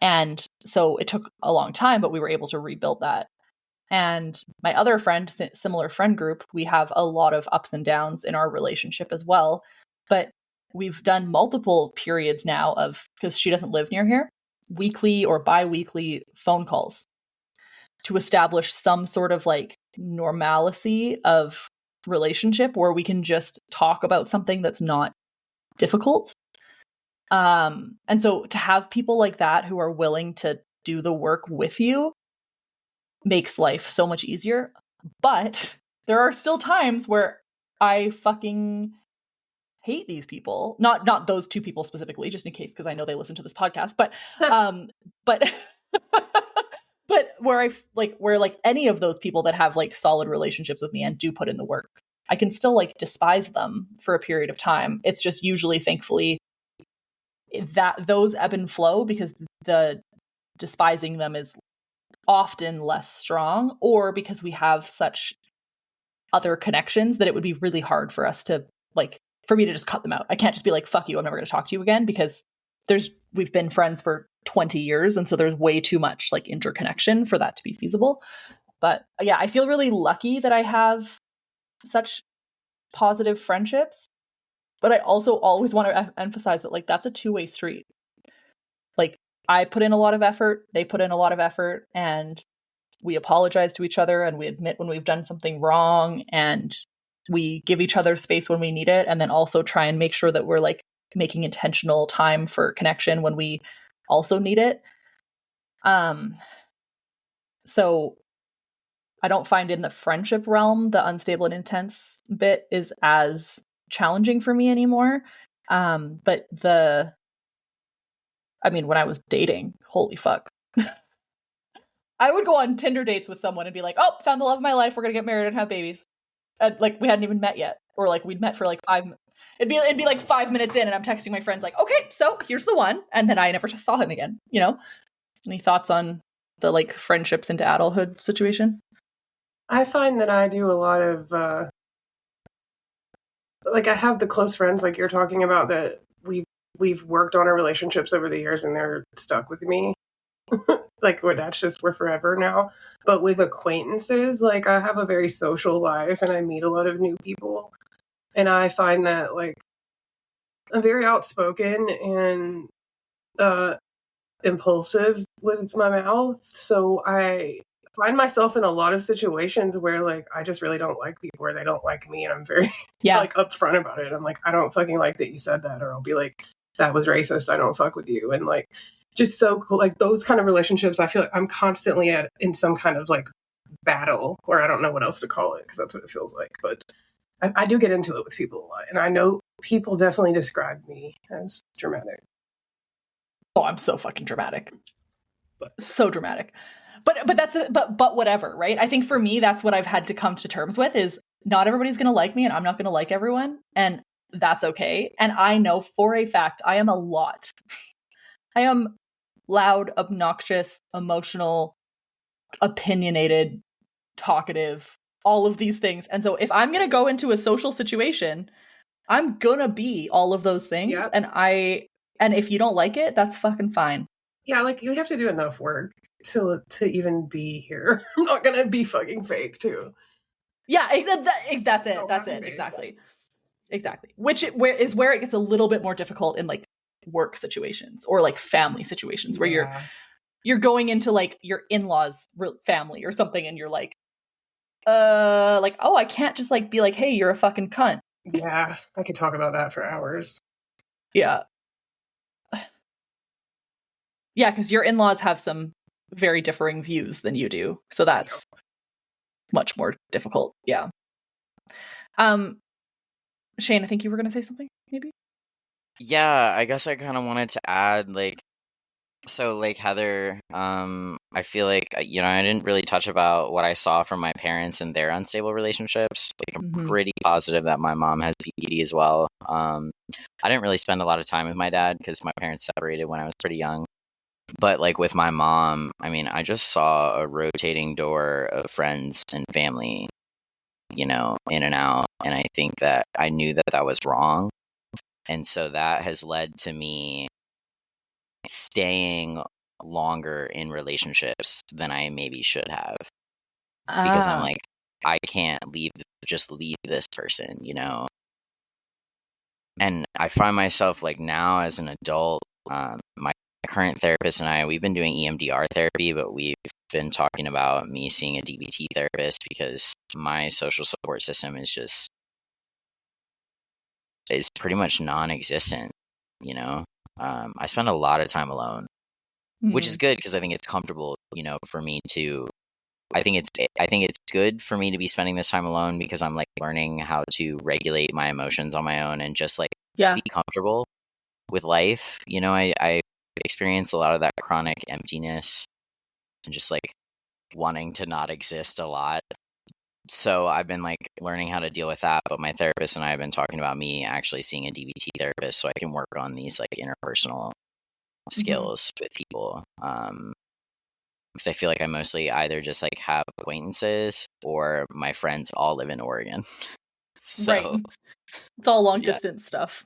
And so it took a long time, but we were able to rebuild that. And my other friend, similar friend group, we have a lot of ups and downs in our relationship as well. But we've done multiple periods now of, because she doesn't live near here, weekly or bi-weekly phone calls to establish some sort of like normalcy of relationship where we can just talk about something that's not difficult. And so to have people like that who are willing to do the work with you makes life so much easier. But there are still times where I fucking hate these people. Not those two people specifically, just in case, because I know they listen to this podcast. But but but where any of those people that have like solid relationships with me and do put in the work, I can still like despise them for a period of time. It's just usually, thankfully, that those ebb and flow because the despising them is often less strong, or because we have such other connections that it would be really hard for us to like, for me to just cut them out. I can't just be like, fuck you, I'm never going to talk to you again, because we've been friends for 20 years. And so there's way too much like interconnection for that to be feasible. But yeah, I feel really lucky that I have such positive friendships. But I also always want to emphasize that like, that's a two-way street. Like, I put in a lot of effort, they put in a lot of effort, and we apologize to each other and we admit when we've done something wrong, and we give each other space when we need it, and then also try and make sure that we're like making intentional time for connection when we also need it. So I don't find in the friendship realm the unstable and intense bit is as challenging for me anymore. But when I was dating, holy fuck. I would go on Tinder dates with someone and be like, oh, found the love of my life. We're going to get married and have babies. And like, we hadn't even met yet. Or like, we'd met for like 5 It'd be like 5 minutes in and I'm texting my friends like, okay, so here's the one. And then I never just saw him again, Any thoughts on the like friendships into adulthood situation? I find that I do a lot of, I have the close friends like you're talking about that we've worked on our relationships over the years and they're stuck with me. We're forever now. But with acquaintances, like I have a very social life and I meet a lot of new people. And I find that like I'm very outspoken and impulsive with my mouth. So I find myself in a lot of situations where like I just really don't like people or they don't like me, and I'm very like upfront about it. I'm like, I don't fucking like that you said that, or I'll be like, that was racist. I don't fuck with you, and like just so cool. Like those kind of relationships, I feel like I'm constantly in some kind of like battle, or I don't know what else to call it because that's what it feels like. But I do get into it with people a lot, and I know people definitely describe me as dramatic. Oh, I'm so fucking dramatic. So dramatic. But that's but whatever, right? I think for me that's what I've had to come to terms with is not everybody's going to like me and I'm not going to like everyone, and that's okay. And I know for a fact I am a lot. I am loud, obnoxious, emotional, opinionated, talkative, all of these things. And so if I'm going to go into a social situation, I'm going to be all of those things. Yep. And if you don't like it, that's fucking fine. Yeah, like you have to do enough work to even be here. I'm not gonna be fucking fake too. Yeah, that's it. That's it. Exactly. Where it gets a little bit more difficult in like work situations or like family situations where you're going into like your in-laws family or something, and you're like, oh, I can't just like be like, hey, you're a fucking cunt. Yeah, I could talk about that for hours. Yeah. Yeah, because your in-laws have some very differing views than you do. So that's much more difficult. Yeah. Shane, I think you were going to say something, maybe? Yeah, I guess I kind of wanted to add, like, so, like, Heather, I feel like, I didn't really touch about what I saw from my parents and their unstable relationships. Like, I'm pretty positive that my mom has BPD as well. I didn't really spend a lot of time with my dad because my parents separated when I was pretty young. But like with my mom, I mean, I just saw a rotating door of friends and family, in and out. And I think that I knew that that was wrong. And so that has led to me staying longer in relationships than I maybe should have. Because I'm like, I can't just leave this person, And I find myself like now as an adult, my current therapist and I, we've been doing EMDR therapy, but we've been talking about me seeing a DBT therapist because my social support system is pretty much non-existent, I spend a lot of time alone, which is good because I think it's comfortable, for me to, I think it's good for me to be spending this time alone because I'm like learning how to regulate my emotions on my own and just like be comfortable with life. I experience a lot of that chronic emptiness and just like wanting to not exist a lot. So I've been like learning how to deal with that. But my therapist and I have been talking about me actually seeing a DBT therapist so I can work on these like interpersonal skills with people. Because I feel like I mostly either just like have acquaintances or my friends all live in Oregon. So right. It's all long distance stuff.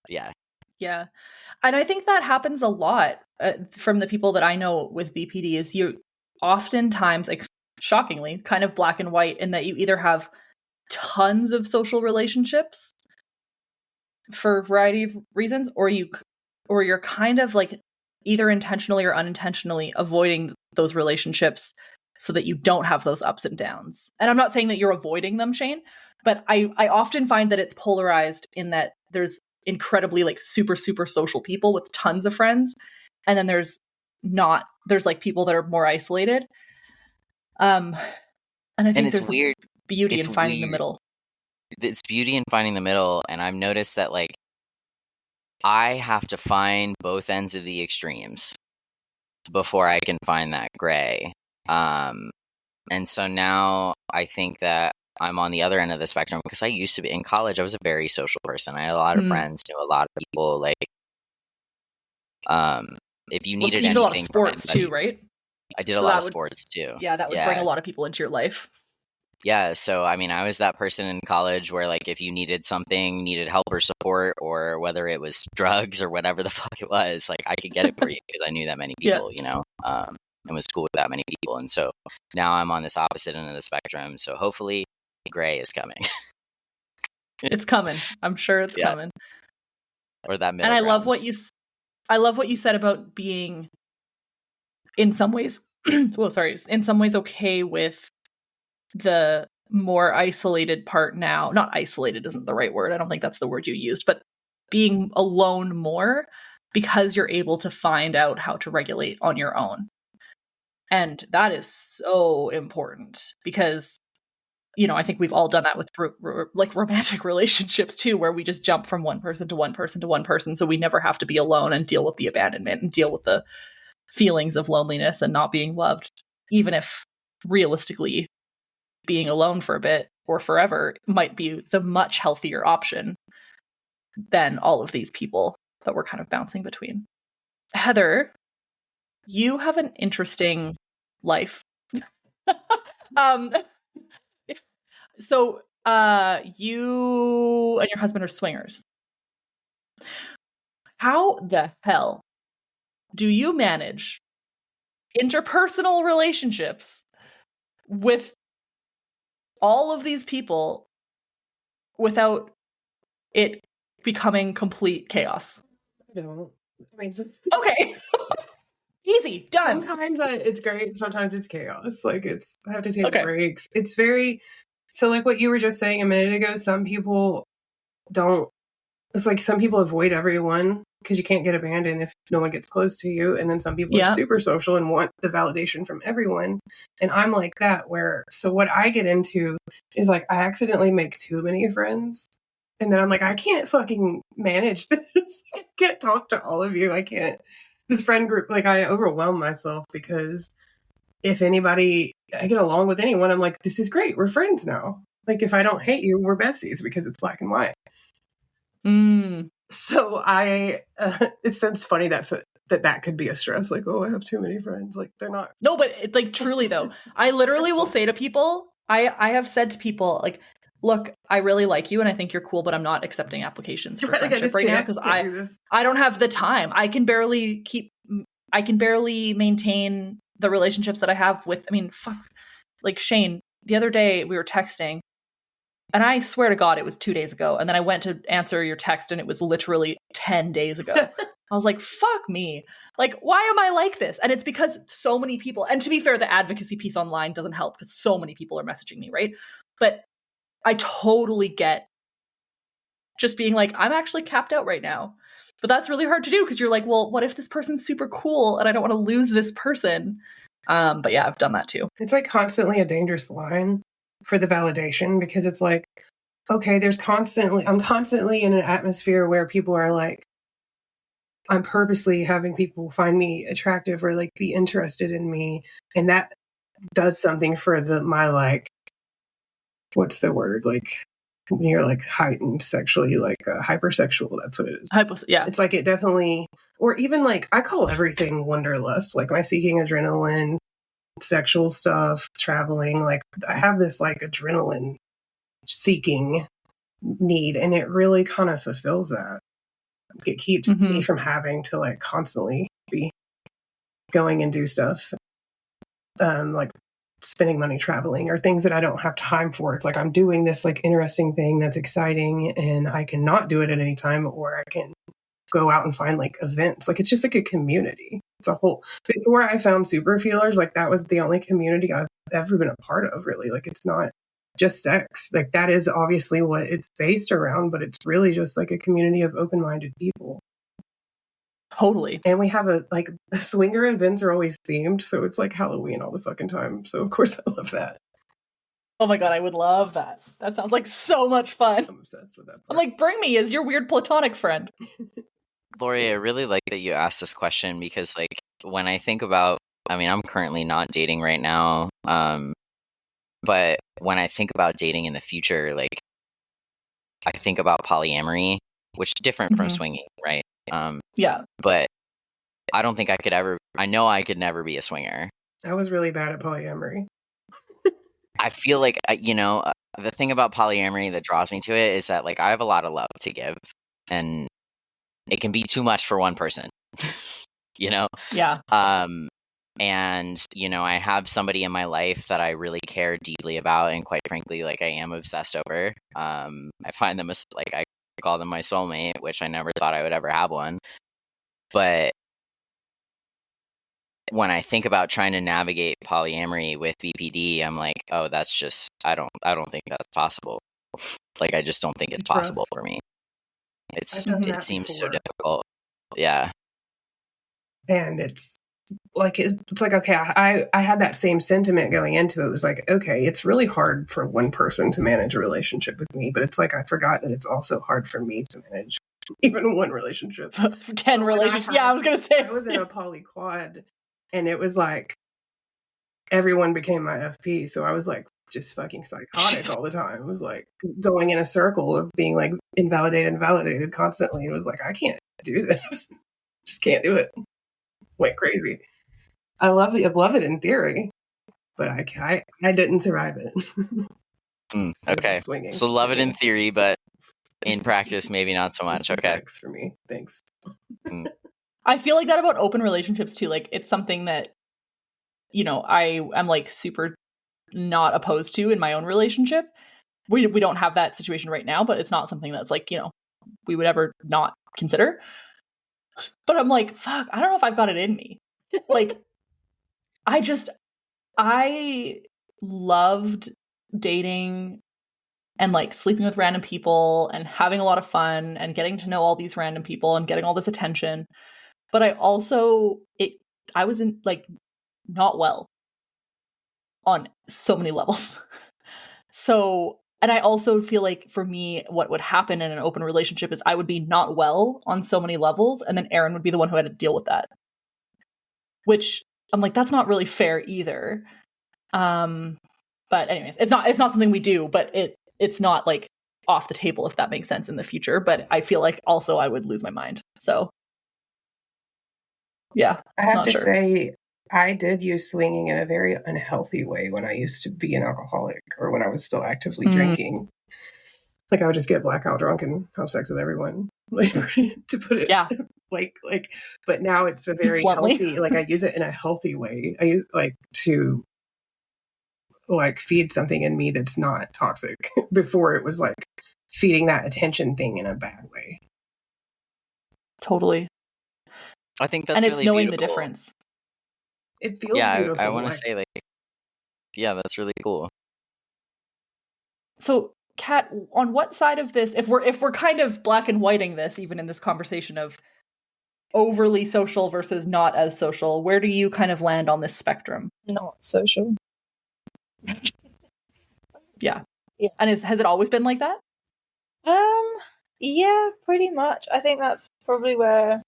Yeah. Yeah. And I think that happens a lot from the people that I know with BPD is you oftentimes, like shockingly, kind of black and white in that you either have tons of social relationships for a variety of reasons, or you're kind of like either intentionally or unintentionally avoiding those relationships so that you don't have those ups and downs. And I'm not saying that you're avoiding them, Shane, but I often find that it's polarized in that there's incredibly like super, super social people with tons of friends. And then there's like people that are more isolated. And I think there's weird beauty in finding the middle. It's beauty in finding the middle. And I've noticed that like I have to find both ends of the extremes before I can find that gray. And so now I think that I'm on the other end of the spectrum because I used to be in college. I was a very social person. I had a lot of friends, knew a lot of people. Like, if you needed anything, you did a lot of sports too, right? I did a lot of sports too. Yeah, that would bring a lot of people into your life. Yeah, so I mean, I was that person in college where, like, if you needed something, needed help or support, or whether it was drugs or whatever the fuck it was, like, I could get it for you because I knew that many people, and was cool with that many people. And so now I'm on this opposite end of the spectrum. So hopefully, gray is coming. It's coming. I'm sure it's coming. Or that middle. And I love what you said about being, in some ways, well, sorry, in some ways okay with the more isolated part now. Not isolated isn't the right word. I don't think that's the word you used, but being alone more because you're able to find out how to regulate on your own. And that is so important because, you know, I think we've all done that with like romantic relationships too, where we just jump from one person to one person to one person. So we never have to be alone and deal with the abandonment and deal with the feelings of loneliness and not being loved, even if realistically being alone for a bit or forever might be the much healthier option than all of these people that we're kind of bouncing between. Heather, you have an interesting life. um, so you and your husband are swingers. How the hell do you manage interpersonal relationships with all of these people without it becoming complete chaos? I don't. I mean, Okay. Easy. Done. Sometimes it's great. Sometimes it's chaos. Like I have to take Okay. breaks. It's very, so like what you were just saying a minute ago, some people don't, it's like some people avoid everyone because you can't get abandoned if no one gets close to you. And then some people are super social and want the validation from everyone. And I'm like that where, so what I get into is like, I accidentally make too many friends. And then I'm like, I can't fucking manage this. I can't talk to all of you. I can't. This friend group, like I overwhelm myself because if anybody, I get along with anyone, I'm like, this is great. We're friends now. Like if I don't hate you, we're besties because it's black and white. So it's funny that could be a stress. Like, oh, I have too many friends. Like they're not. No, but it, like truly though, I literally will say to people, I have said to people like, look, I really like you and I think you're cool, but I'm not accepting applications for friendship right now because I don't have the time. I can barely maintain the relationships that I have with, I mean, fuck, like Shane, the other day we were texting and I swear to God, it was 2 days ago. And then I went to answer your text and it was literally 10 days ago. I was like, fuck me. Like, why am I like this? And it's because so many people, and to be fair, the advocacy piece online doesn't help because so many people are messaging me, right? But I totally get just being like, I'm actually capped out right now. But that's really hard to do because you're like, well, what if this person's super cool and I don't want to lose this person? But yeah, I've done that too. It's like constantly a dangerous line for the validation because it's like, okay, I'm constantly in an atmosphere where people are like, I'm purposely having people find me attractive or like be interested in me. And that does something for my like, what's the word? Like when you're like heightened sexually, like hypersexual, that's what it is. Yeah. It's like it definitely, or even like, I call everything wanderlust, like my seeking adrenaline, sexual stuff, traveling, like I have this like adrenaline seeking need and it really kind of fulfills that. It keeps me from having to like constantly be going and do stuff like spending money traveling or things that I don't have time for. It's like I'm doing this like interesting thing that's exciting and I can not do it at any time or I can go out and find like events. Like it's just like a community. It's a whole, before I found super feelers, like that was the only community I've ever been a part of really. Like it's not just sex. Like that is obviously what it's based around, but it's really just like a community of open-minded people. Totally. And we have the swinger events are always themed. So it's like Halloween all the fucking time. So of course I love that. Oh my God, I would love that. That sounds like so much fun. I'm obsessed with that part. I'm like, bring me as your weird platonic friend. Laurie, I really like that you asked this question because like when I think about, I mean, I'm currently not dating right now. But when I think about dating in the future, like I think about polyamory, which is different from swinging, right? Yeah. But I don't think I know I could never be a swinger. I was really bad at polyamory. I feel like, the thing about polyamory that draws me to it is that like I have a lot of love to give and it can be too much for one person, Yeah. And, I have somebody in my life that I really care deeply about. And quite frankly, like I am obsessed over. I find them like I call them my soulmate, which I never thought I would ever have one. But when I think about trying to navigate polyamory with BPD, I'm like, oh, that's just I don't think that's possible. Like, I just don't think it's possible for me. It seems so difficult. Yeah. And it's like okay, I had that same sentiment going into it. It was like, okay, it's really hard for one person to manage a relationship with me, but it's like I forgot that it's also hard for me to manage even one relationship. 10 relationships. Yeah, I was gonna say I was in a poly quad, and it was like everyone became my FP, so I was like just fucking psychotic all the time. It was like going in a circle of being like invalidated and validated constantly. It was like, I can't do this. Just can't do it. Went crazy. I love it in theory, but I didn't survive it. Okay. Swinging. So love it in theory, but in practice, maybe not so much. Just okay. Sex for me. Thanks. I feel like that about open relationships too. Like, it's something that, you know, I am like super not opposed to in my own relationship. We don't have that situation right now, but it's not something that's like, you know, we would ever not consider. But I'm like, fuck, I don't know if I've got it in me. Like, I loved dating and like sleeping with random people and having a lot of fun and getting to know all these random people and getting all this attention. But I was in like not well on so many levels. So, and I also feel like for me, what would happen in an open relationship is I would be not well on so many levels, and then Aaron would be the one who had to deal with that. Which I'm like, that's not really fair either. But anyways, it's not something we do, but it's not like off the table, if that makes sense, in the future. But I feel like also I would lose my mind. So yeah, I have to say, I did use swinging in a very unhealthy way when I used to be an alcoholic or when I was still actively drinking. Like, I would just get blackout drunk and have sex with everyone, like, to put it like, but now it's a very healthy, like, I use it in a healthy way. I use like to like feed something in me that's not toxic. Before it was like feeding that attention thing in a bad way. Totally. I think that's and it's really knowing beautiful. the difference. It feels beautiful. I want to say, like, yeah, that's really cool. So, Kat, on what side of this, if we're kind of black and whiting this, even in this conversation of overly social versus not as social, where do you kind of land on this spectrum? Not social. Yeah. And has it always been like that? Yeah, pretty much. I think that's probably where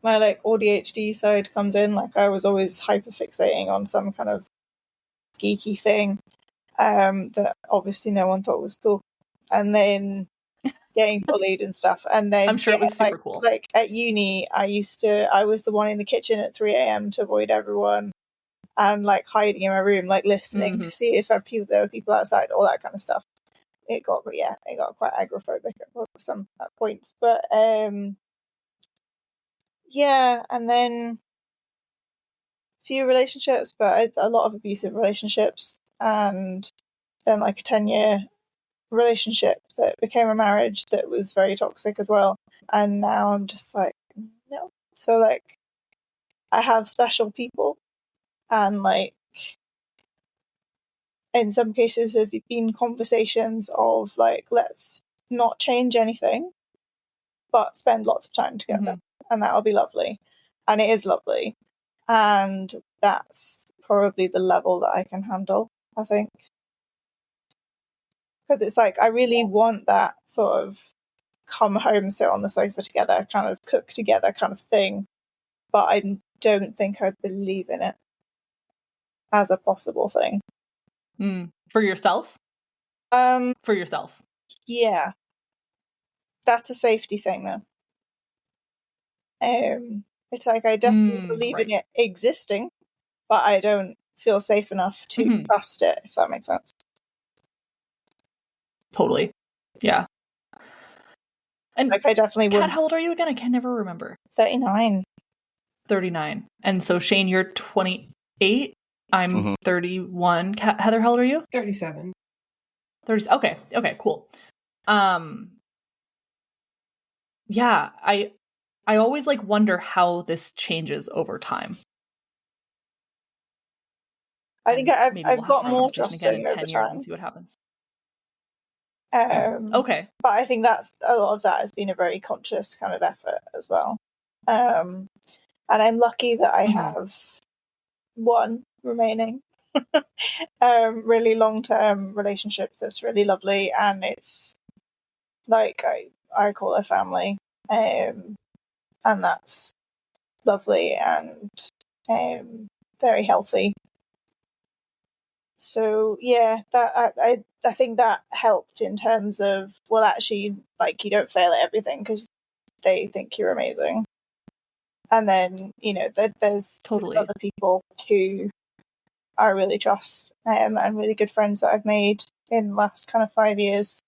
my like ADHD side comes in. Like, I was always hyperfixating on some kind of geeky thing that obviously no one thought was cool, and then getting bullied and stuff. And then I'm sure it was super cool. Like at uni, I was the one in the kitchen at 3 a.m. to avoid everyone and like hiding in my room, like listening to see if there were people outside, all that kind of stuff. It got quite agoraphobic at some points, but yeah, and then few relationships, but a lot of abusive relationships, and then like a 10-year relationship that became a marriage that was very toxic as well. And now I'm just like, no. So like, I have special people, and like in some cases there's been conversations of like, let's not change anything but spend lots of time together, and that'll be lovely. And it is lovely, and that's probably the level that I can handle, I think, because it's like I really want that sort of come home, sit on the sofa together, kind of cook together kind of thing, but I don't think I believe in it as a possible thing. For yourself? For yourself. Yeah. That's a safety thing, though. It's like I definitely believe in it existing, but I don't feel safe enough to trust it, if that makes sense. Totally. Yeah. And like, I definitely would. Kat, how old are you again? I can never remember. 39. 39. And so, Shane, you're 28. I'm 31. Heather, how old are you? 37. 30. Okay, cool. Yeah, I always like wonder how this changes over time. I think maybe we'll I've have got this more conversation again in trusting over 10 years and time. see what happens. But Okay. I think that's a lot of that has been a very conscious kind of effort as well. And I'm lucky that I have one remaining really long-term relationship that's really lovely, and it's like I call her family, and that's lovely and very healthy. So yeah, that I think that helped in terms of, well, actually, like, you don't fail at everything because they think you're amazing, and then there's Totally. other people who I really trust, and really good friends that I've made in the last kind of 5 years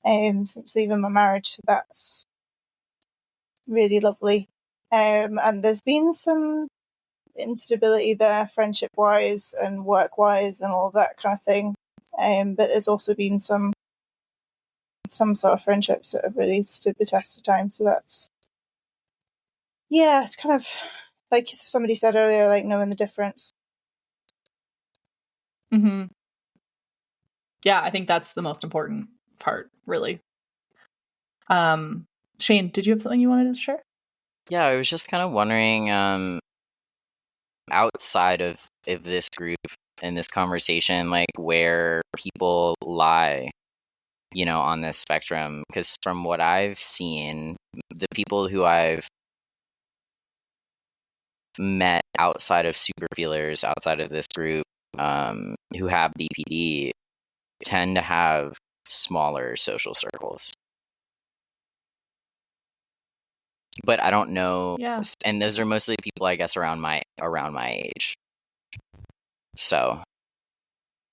since leaving my marriage. So that's really lovely. And there's been some instability there, friendship wise and work wise and all that kind of thing. But there's also been some sort of friendships that have really stood the test of time. So that's, yeah, it's kind of like somebody said earlier, like knowing the difference. Yeah, I think that's the most important part, really. Shane, did you have something you wanted to share? Yeah, I was just kind of wondering, outside of this group and this conversation, like where people lie, on this spectrum. Because from what I've seen, the people who I've met outside of super feelers, outside of this group, who have BPD, tend to have smaller social circles. But I don't know. Yeah. And those are mostly people, I guess, around my age. So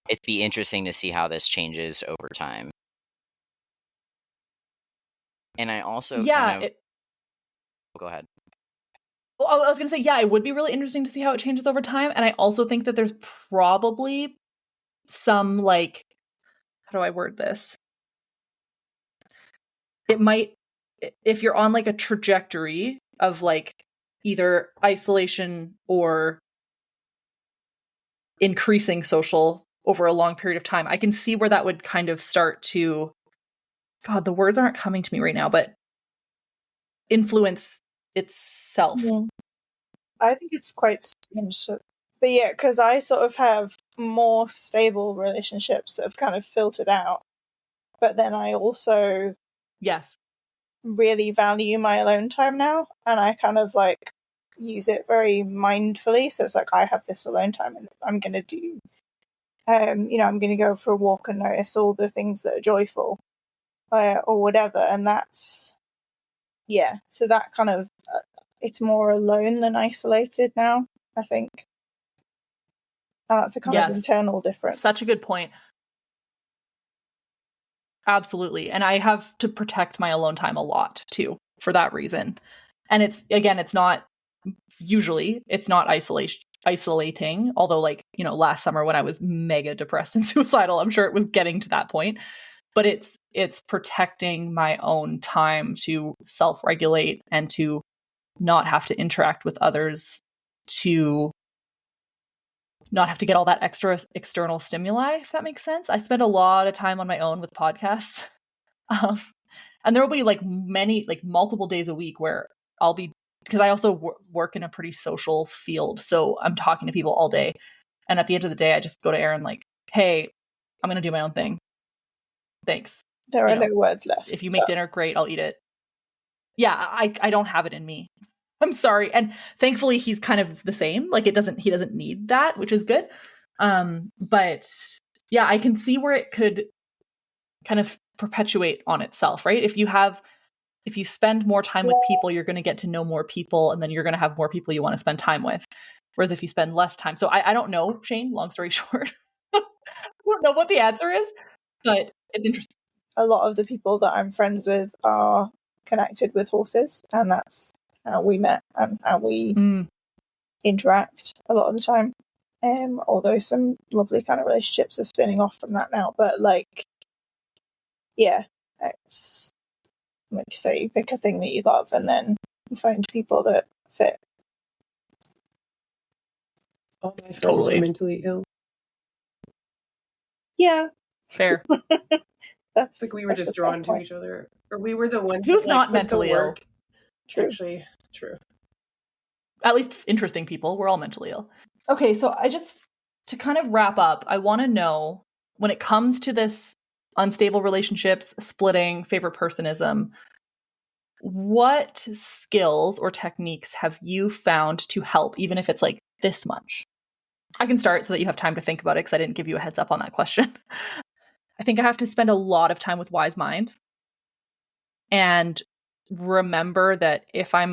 it'd be interesting to see how this changes over time. And I also go ahead. Well, I was going to say, yeah, it would be really interesting to see how it changes over time. And I also think that there's probably some, like, how do I word this? It might, if you're on like a trajectory of like either isolation or increasing social over a long period of time, I can see where that would kind of start to, God, the words aren't coming to me right now, but influence itself. Yeah. I think it's quite strange. But yeah, because I sort of have more stable relationships that have kind of filtered out. But then I also really value my alone time now, and I kind of like use it very mindfully. So it's like I have this alone time and I'm going to do, I'm going to go for a walk and notice all the things that are joyful or whatever. And that's, yeah, so that kind of, it's more alone than isolated now, I think. And that's a kind of internal difference. Such a good point. Absolutely. And I have to protect my alone time a lot too, for that reason. And it's not isolating, although like, last summer when I was mega depressed and suicidal, I'm sure it was getting to that point. But it's protecting my own time to self-regulate and to not have to interact with others, to not have to get all that extra external stimuli, if that makes sense. I spend a lot of time on my own with podcasts. And there will be like multiple days a week where I'll be, because I also work in a pretty social field. So I'm talking to people all day. And at the end of the day, I just go to Erin like, hey, I'm going to do my own thing. Thanks. There are no words left. If you make dinner, great, I'll eat it. Yeah, I don't have it in me. I'm sorry. And thankfully he's kind of the same. Like he doesn't need that, which is good. But yeah, I can see where it could kind of perpetuate on itself, right? If you spend more time with people, you're going to get to know more people, and then you're going to have more people you want to spend time with. Whereas if you spend less time, so I don't know, Shane, long story short, I don't know what the answer is, but it's interesting. A lot of the people that I'm friends with are connected with horses, and that's how we met and how we interact a lot of the time. Although some lovely kind of relationships are spinning off from that now, but like, yeah, it's like you say, you pick a thing that you love and then you find people that fit. All my friends Totally. are mentally ill. Yeah. Fair. It's like we were just drawn to each other. Or we were the ones Who's that, like, not put the mentally ill? work. True. Actually, true. At least interesting people. We're all mentally ill. Okay, so to kind of wrap up, I want to know, when it comes to this unstable relationships, splitting, favorite personism, what skills or techniques have you found to help, even if it's like this much? I can start so that you have time to think about it, because I didn't give you a heads up on that question. I think I have to spend a lot of time with Wise Mind and remember that if I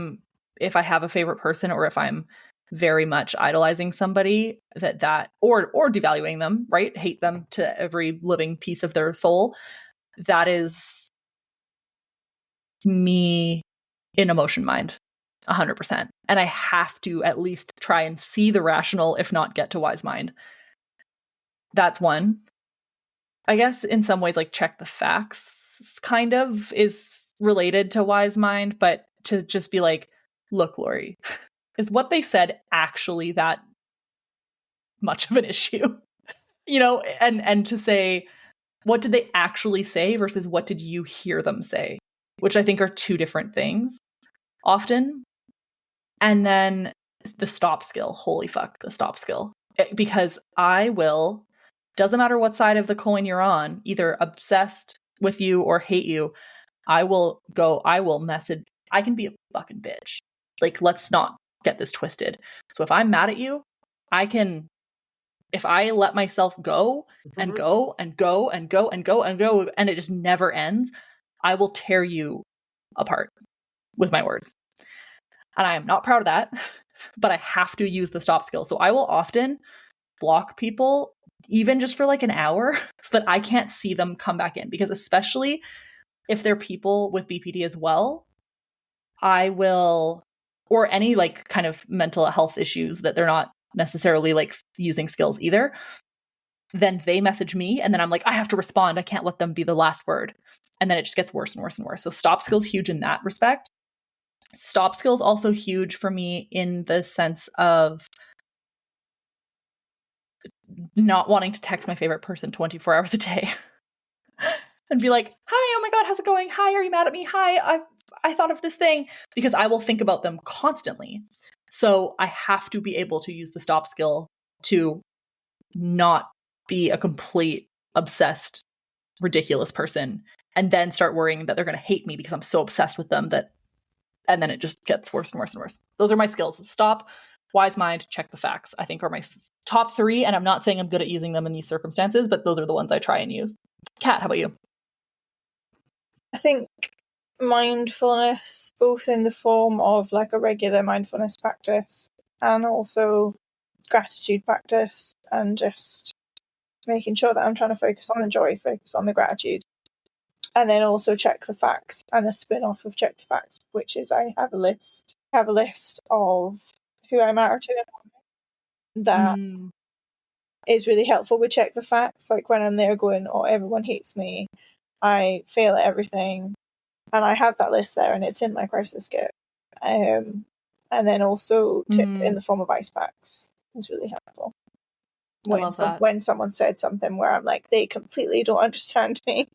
have a favorite person, or if I'm very much idolizing somebody, that or devaluing them, right? Hate them to every living piece of their soul. That is me in emotion mind, 100%. And I have to at least try and see the rational, if not get to Wise Mind. That's one. I guess in some ways, like, check the facts kind of is related to Wise Mind, but to just be like, look, Laurie, is what they said actually that much of an issue? And to say, what did they actually say versus what did you hear them say? Which I think are two different things often. And then the stop skill. Holy fuck, the stop skill. Because doesn't matter what side of the coin you're on, either obsessed with you or hate you, I will message. I can be a fucking bitch. Like, let's not get this twisted. So if I'm mad at you, if I let myself go and go and go and go and go and go, and it just never ends, I will tear you apart with my words. And I am not proud of that, but I have to use the stop skill. So I will often block people, even just for like an hour, so that I can't see them come back in. Because especially if they're people with BPD as well, I will, or any like kind of mental health issues that they're not necessarily like using skills either, then they message me and then I'm like, I have to respond. I can't let them be the last word. And then it just gets worse and worse and worse. So stop skills huge in that respect. Stop skills also huge for me in the sense of not wanting to text my favorite person 24 hours a day and be like, hi, oh my God, how's it going? Hi, are you mad at me? Hi, I thought of this thing, because I will think about them constantly. So I have to be able to use the stop skill to not be a complete obsessed, ridiculous person and then start worrying that they're going to hate me because I'm so obsessed with them and then it just gets worse and worse and worse. Those are my skills. Stop, Wise Mind, check the facts, I think are my top three. And I'm not saying I'm good at using them in these circumstances, but those are the ones I try and use. Kat, how about you? I think mindfulness, both in the form of like a regular mindfulness practice and also gratitude practice, and just making sure that I'm trying to focus on the joy, focus on the gratitude. And then also check the facts, and a spin-off of check the facts, which is I have a list of who I matter to, that is really helpful with check the facts. Like when I'm there going, oh, everyone hates me, I fail at everything, and I have that list there and it's in my crisis kit. And then also tip in the form of ice packs is really helpful. When someone said something where I'm like, they completely don't understand me.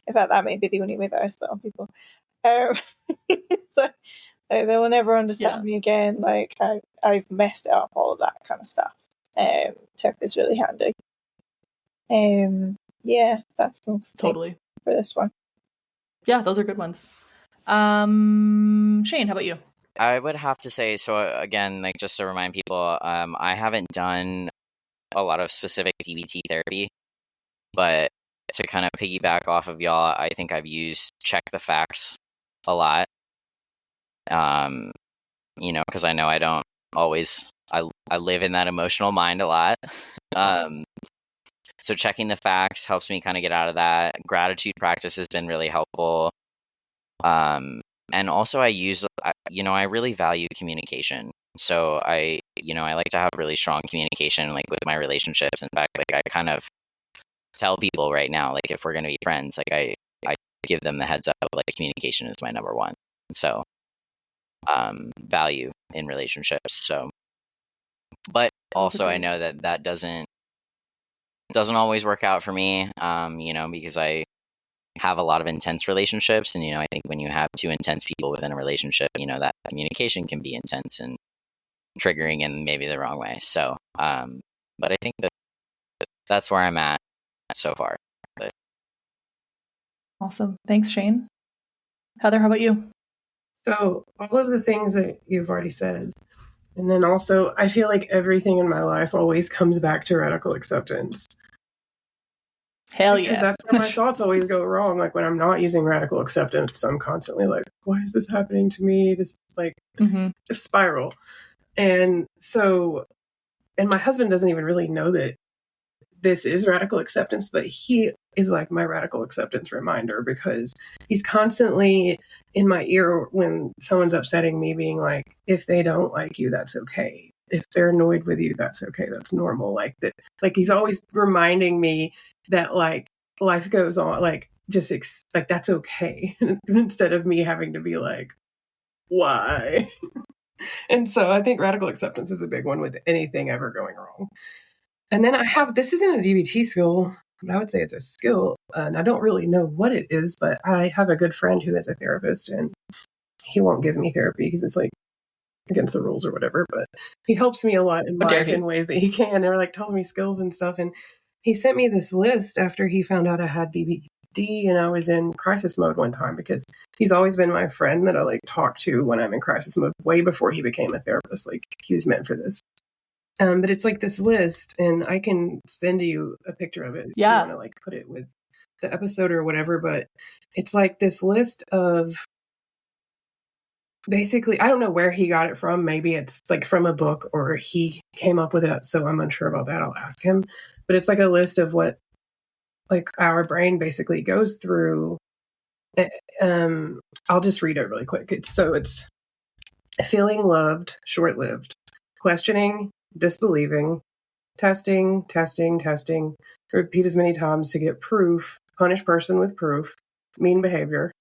In fact, that may be the only way that I spit on people. So they will never understand me again. Like I've messed it up, all of that kind of stuff. Tip is really handy. Yeah, that's totally for this one. Yeah, those are good ones. Shane, how about you? I would have to say, so again, like just to remind people, I haven't done a lot of specific DBT therapy, but to kind of piggyback off of y'all, I think I've used check the facts a lot. Because I know I don't always, I live in that emotional mind a lot. So checking the facts helps me kind of get out of that. Gratitude practice has been really helpful. And also I really value communication. So I like to have really strong communication, like with my relationships. In fact, like I kind of tell people right now, like if we're going to be friends, like I give them the heads up, like communication is my number one. So value in relationships. So But also I know that doesn't always work out for me, because I have a lot of intense relationships. And, I think when you have two intense people within a relationship, that communication can be intense and triggering in maybe the wrong way. So, but I think that's where I'm at so far. But. Awesome. Thanks, Shane. Heather, how about you? So all of the things that you've already said. And then also, I feel like everything in my life always comes back to radical acceptance. Hell yeah. Because that's where my thoughts always go wrong. Like when I'm not using radical acceptance, I'm constantly like, why is this happening to me? This is like a spiral. And so, and my husband doesn't even really know that this is radical acceptance, but he is like my radical acceptance reminder, because he's constantly in my ear when someone's upsetting me, being like, if they don't like you, that's okay. If they're annoyed with you, that's okay. That's normal. Like that. Like he's always reminding me that like life goes on, like just like that's okay, instead of me having to be like, why? And so I think radical acceptance is a big one with anything ever going wrong. And then this isn't a DBT skill, but I would say it's a skill. And I don't really know what it is, but I have a good friend who is a therapist, and he won't give me therapy because it's like against the rules or whatever, but he helps me a lot in life in ways that he can, or like tells me skills and stuff. And he sent me this list after he found out I had BPD and I was in crisis mode one time, because he's always been my friend that I like talk to when I'm in crisis mode, way before he became a therapist. Like he was meant for this. But it's like this list, and I can send you a picture of it if you want to like put it with the episode or whatever. But it's like this list of basically, I don't know where he got it from. Maybe it's like from a book or he came up with it. So I'm unsure about that. I'll ask him. But it's like a list of what like our brain basically goes through. I'll just read it really quick. It's feeling loved, short-lived, questioning, disbelieving, testing, repeat as many times to get proof, punish person with proof, mean behavior,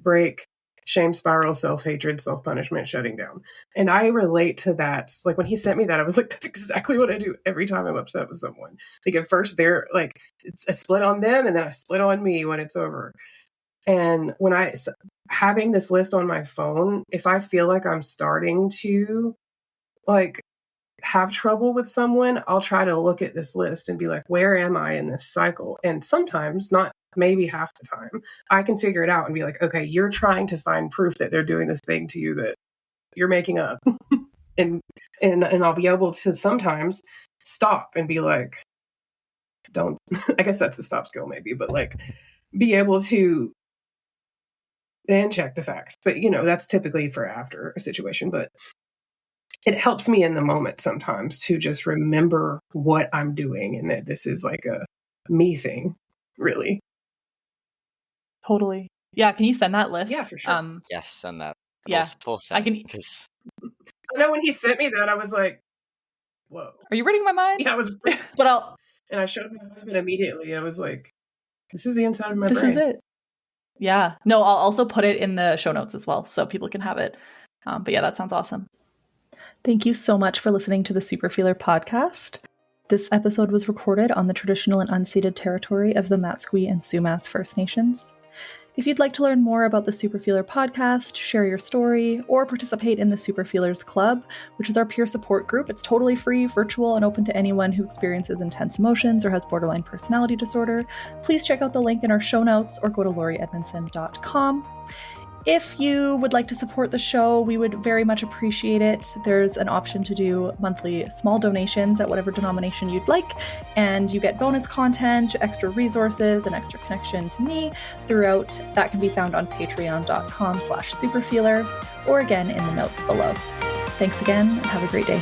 break, shame spiral, self-hatred, self-punishment, shutting down. And I relate to that. Like when he sent me that, I was like, that's exactly what I do every time I'm upset with someone. Like at first they're like, it's a split on them, and then I split on me when it's over. And when having this list on my phone, if I feel like I'm starting to like have trouble with someone, I'll try to look at this list and be like, where am I in this cycle? And sometimes, not maybe half the time, I can figure it out and be like, okay, you're trying to find proof that they're doing this thing to you that you're making up. and I'll be able to sometimes stop and be like, don't, I guess that's the stop skill maybe, but like be able to and check the facts. But that's typically for after a situation, but it helps me in the moment sometimes to just remember what I'm doing, and that this is like a me thing, really. Totally. Yeah. Can you send that list? Yeah, for sure. Yes, send that. Yeah. Full send. I can. Because I know when he sent me that, I was like, whoa. Are you reading my mind? Yeah, I was. But and I showed my husband immediately. I was like, this is the inside of my brain. This is it. Yeah. No, I'll also put it in the show notes as well, so people can have it. But yeah, that sounds awesome. Thank you so much for listening to the Superfeeler podcast. This episode was recorded on the traditional and unceded territory of the Matsqui and Sumas First Nations. If you'd like to learn more about the Superfeeler podcast, share your story, or participate in the Superfeelers Club, which is our peer support group, it's totally free, virtual, and open to anyone who experiences intense emotions or has borderline personality disorder, please check out the link in our show notes or go to laurieedmondson.com. If you would like to support the show, we would very much appreciate it. There's an option to do monthly small donations at whatever denomination you'd like, and you get bonus content, extra resources, and extra connection to me throughout. That can be found on patreon.com/superfeeler, or again in the notes below. Thanks again, and have a great day.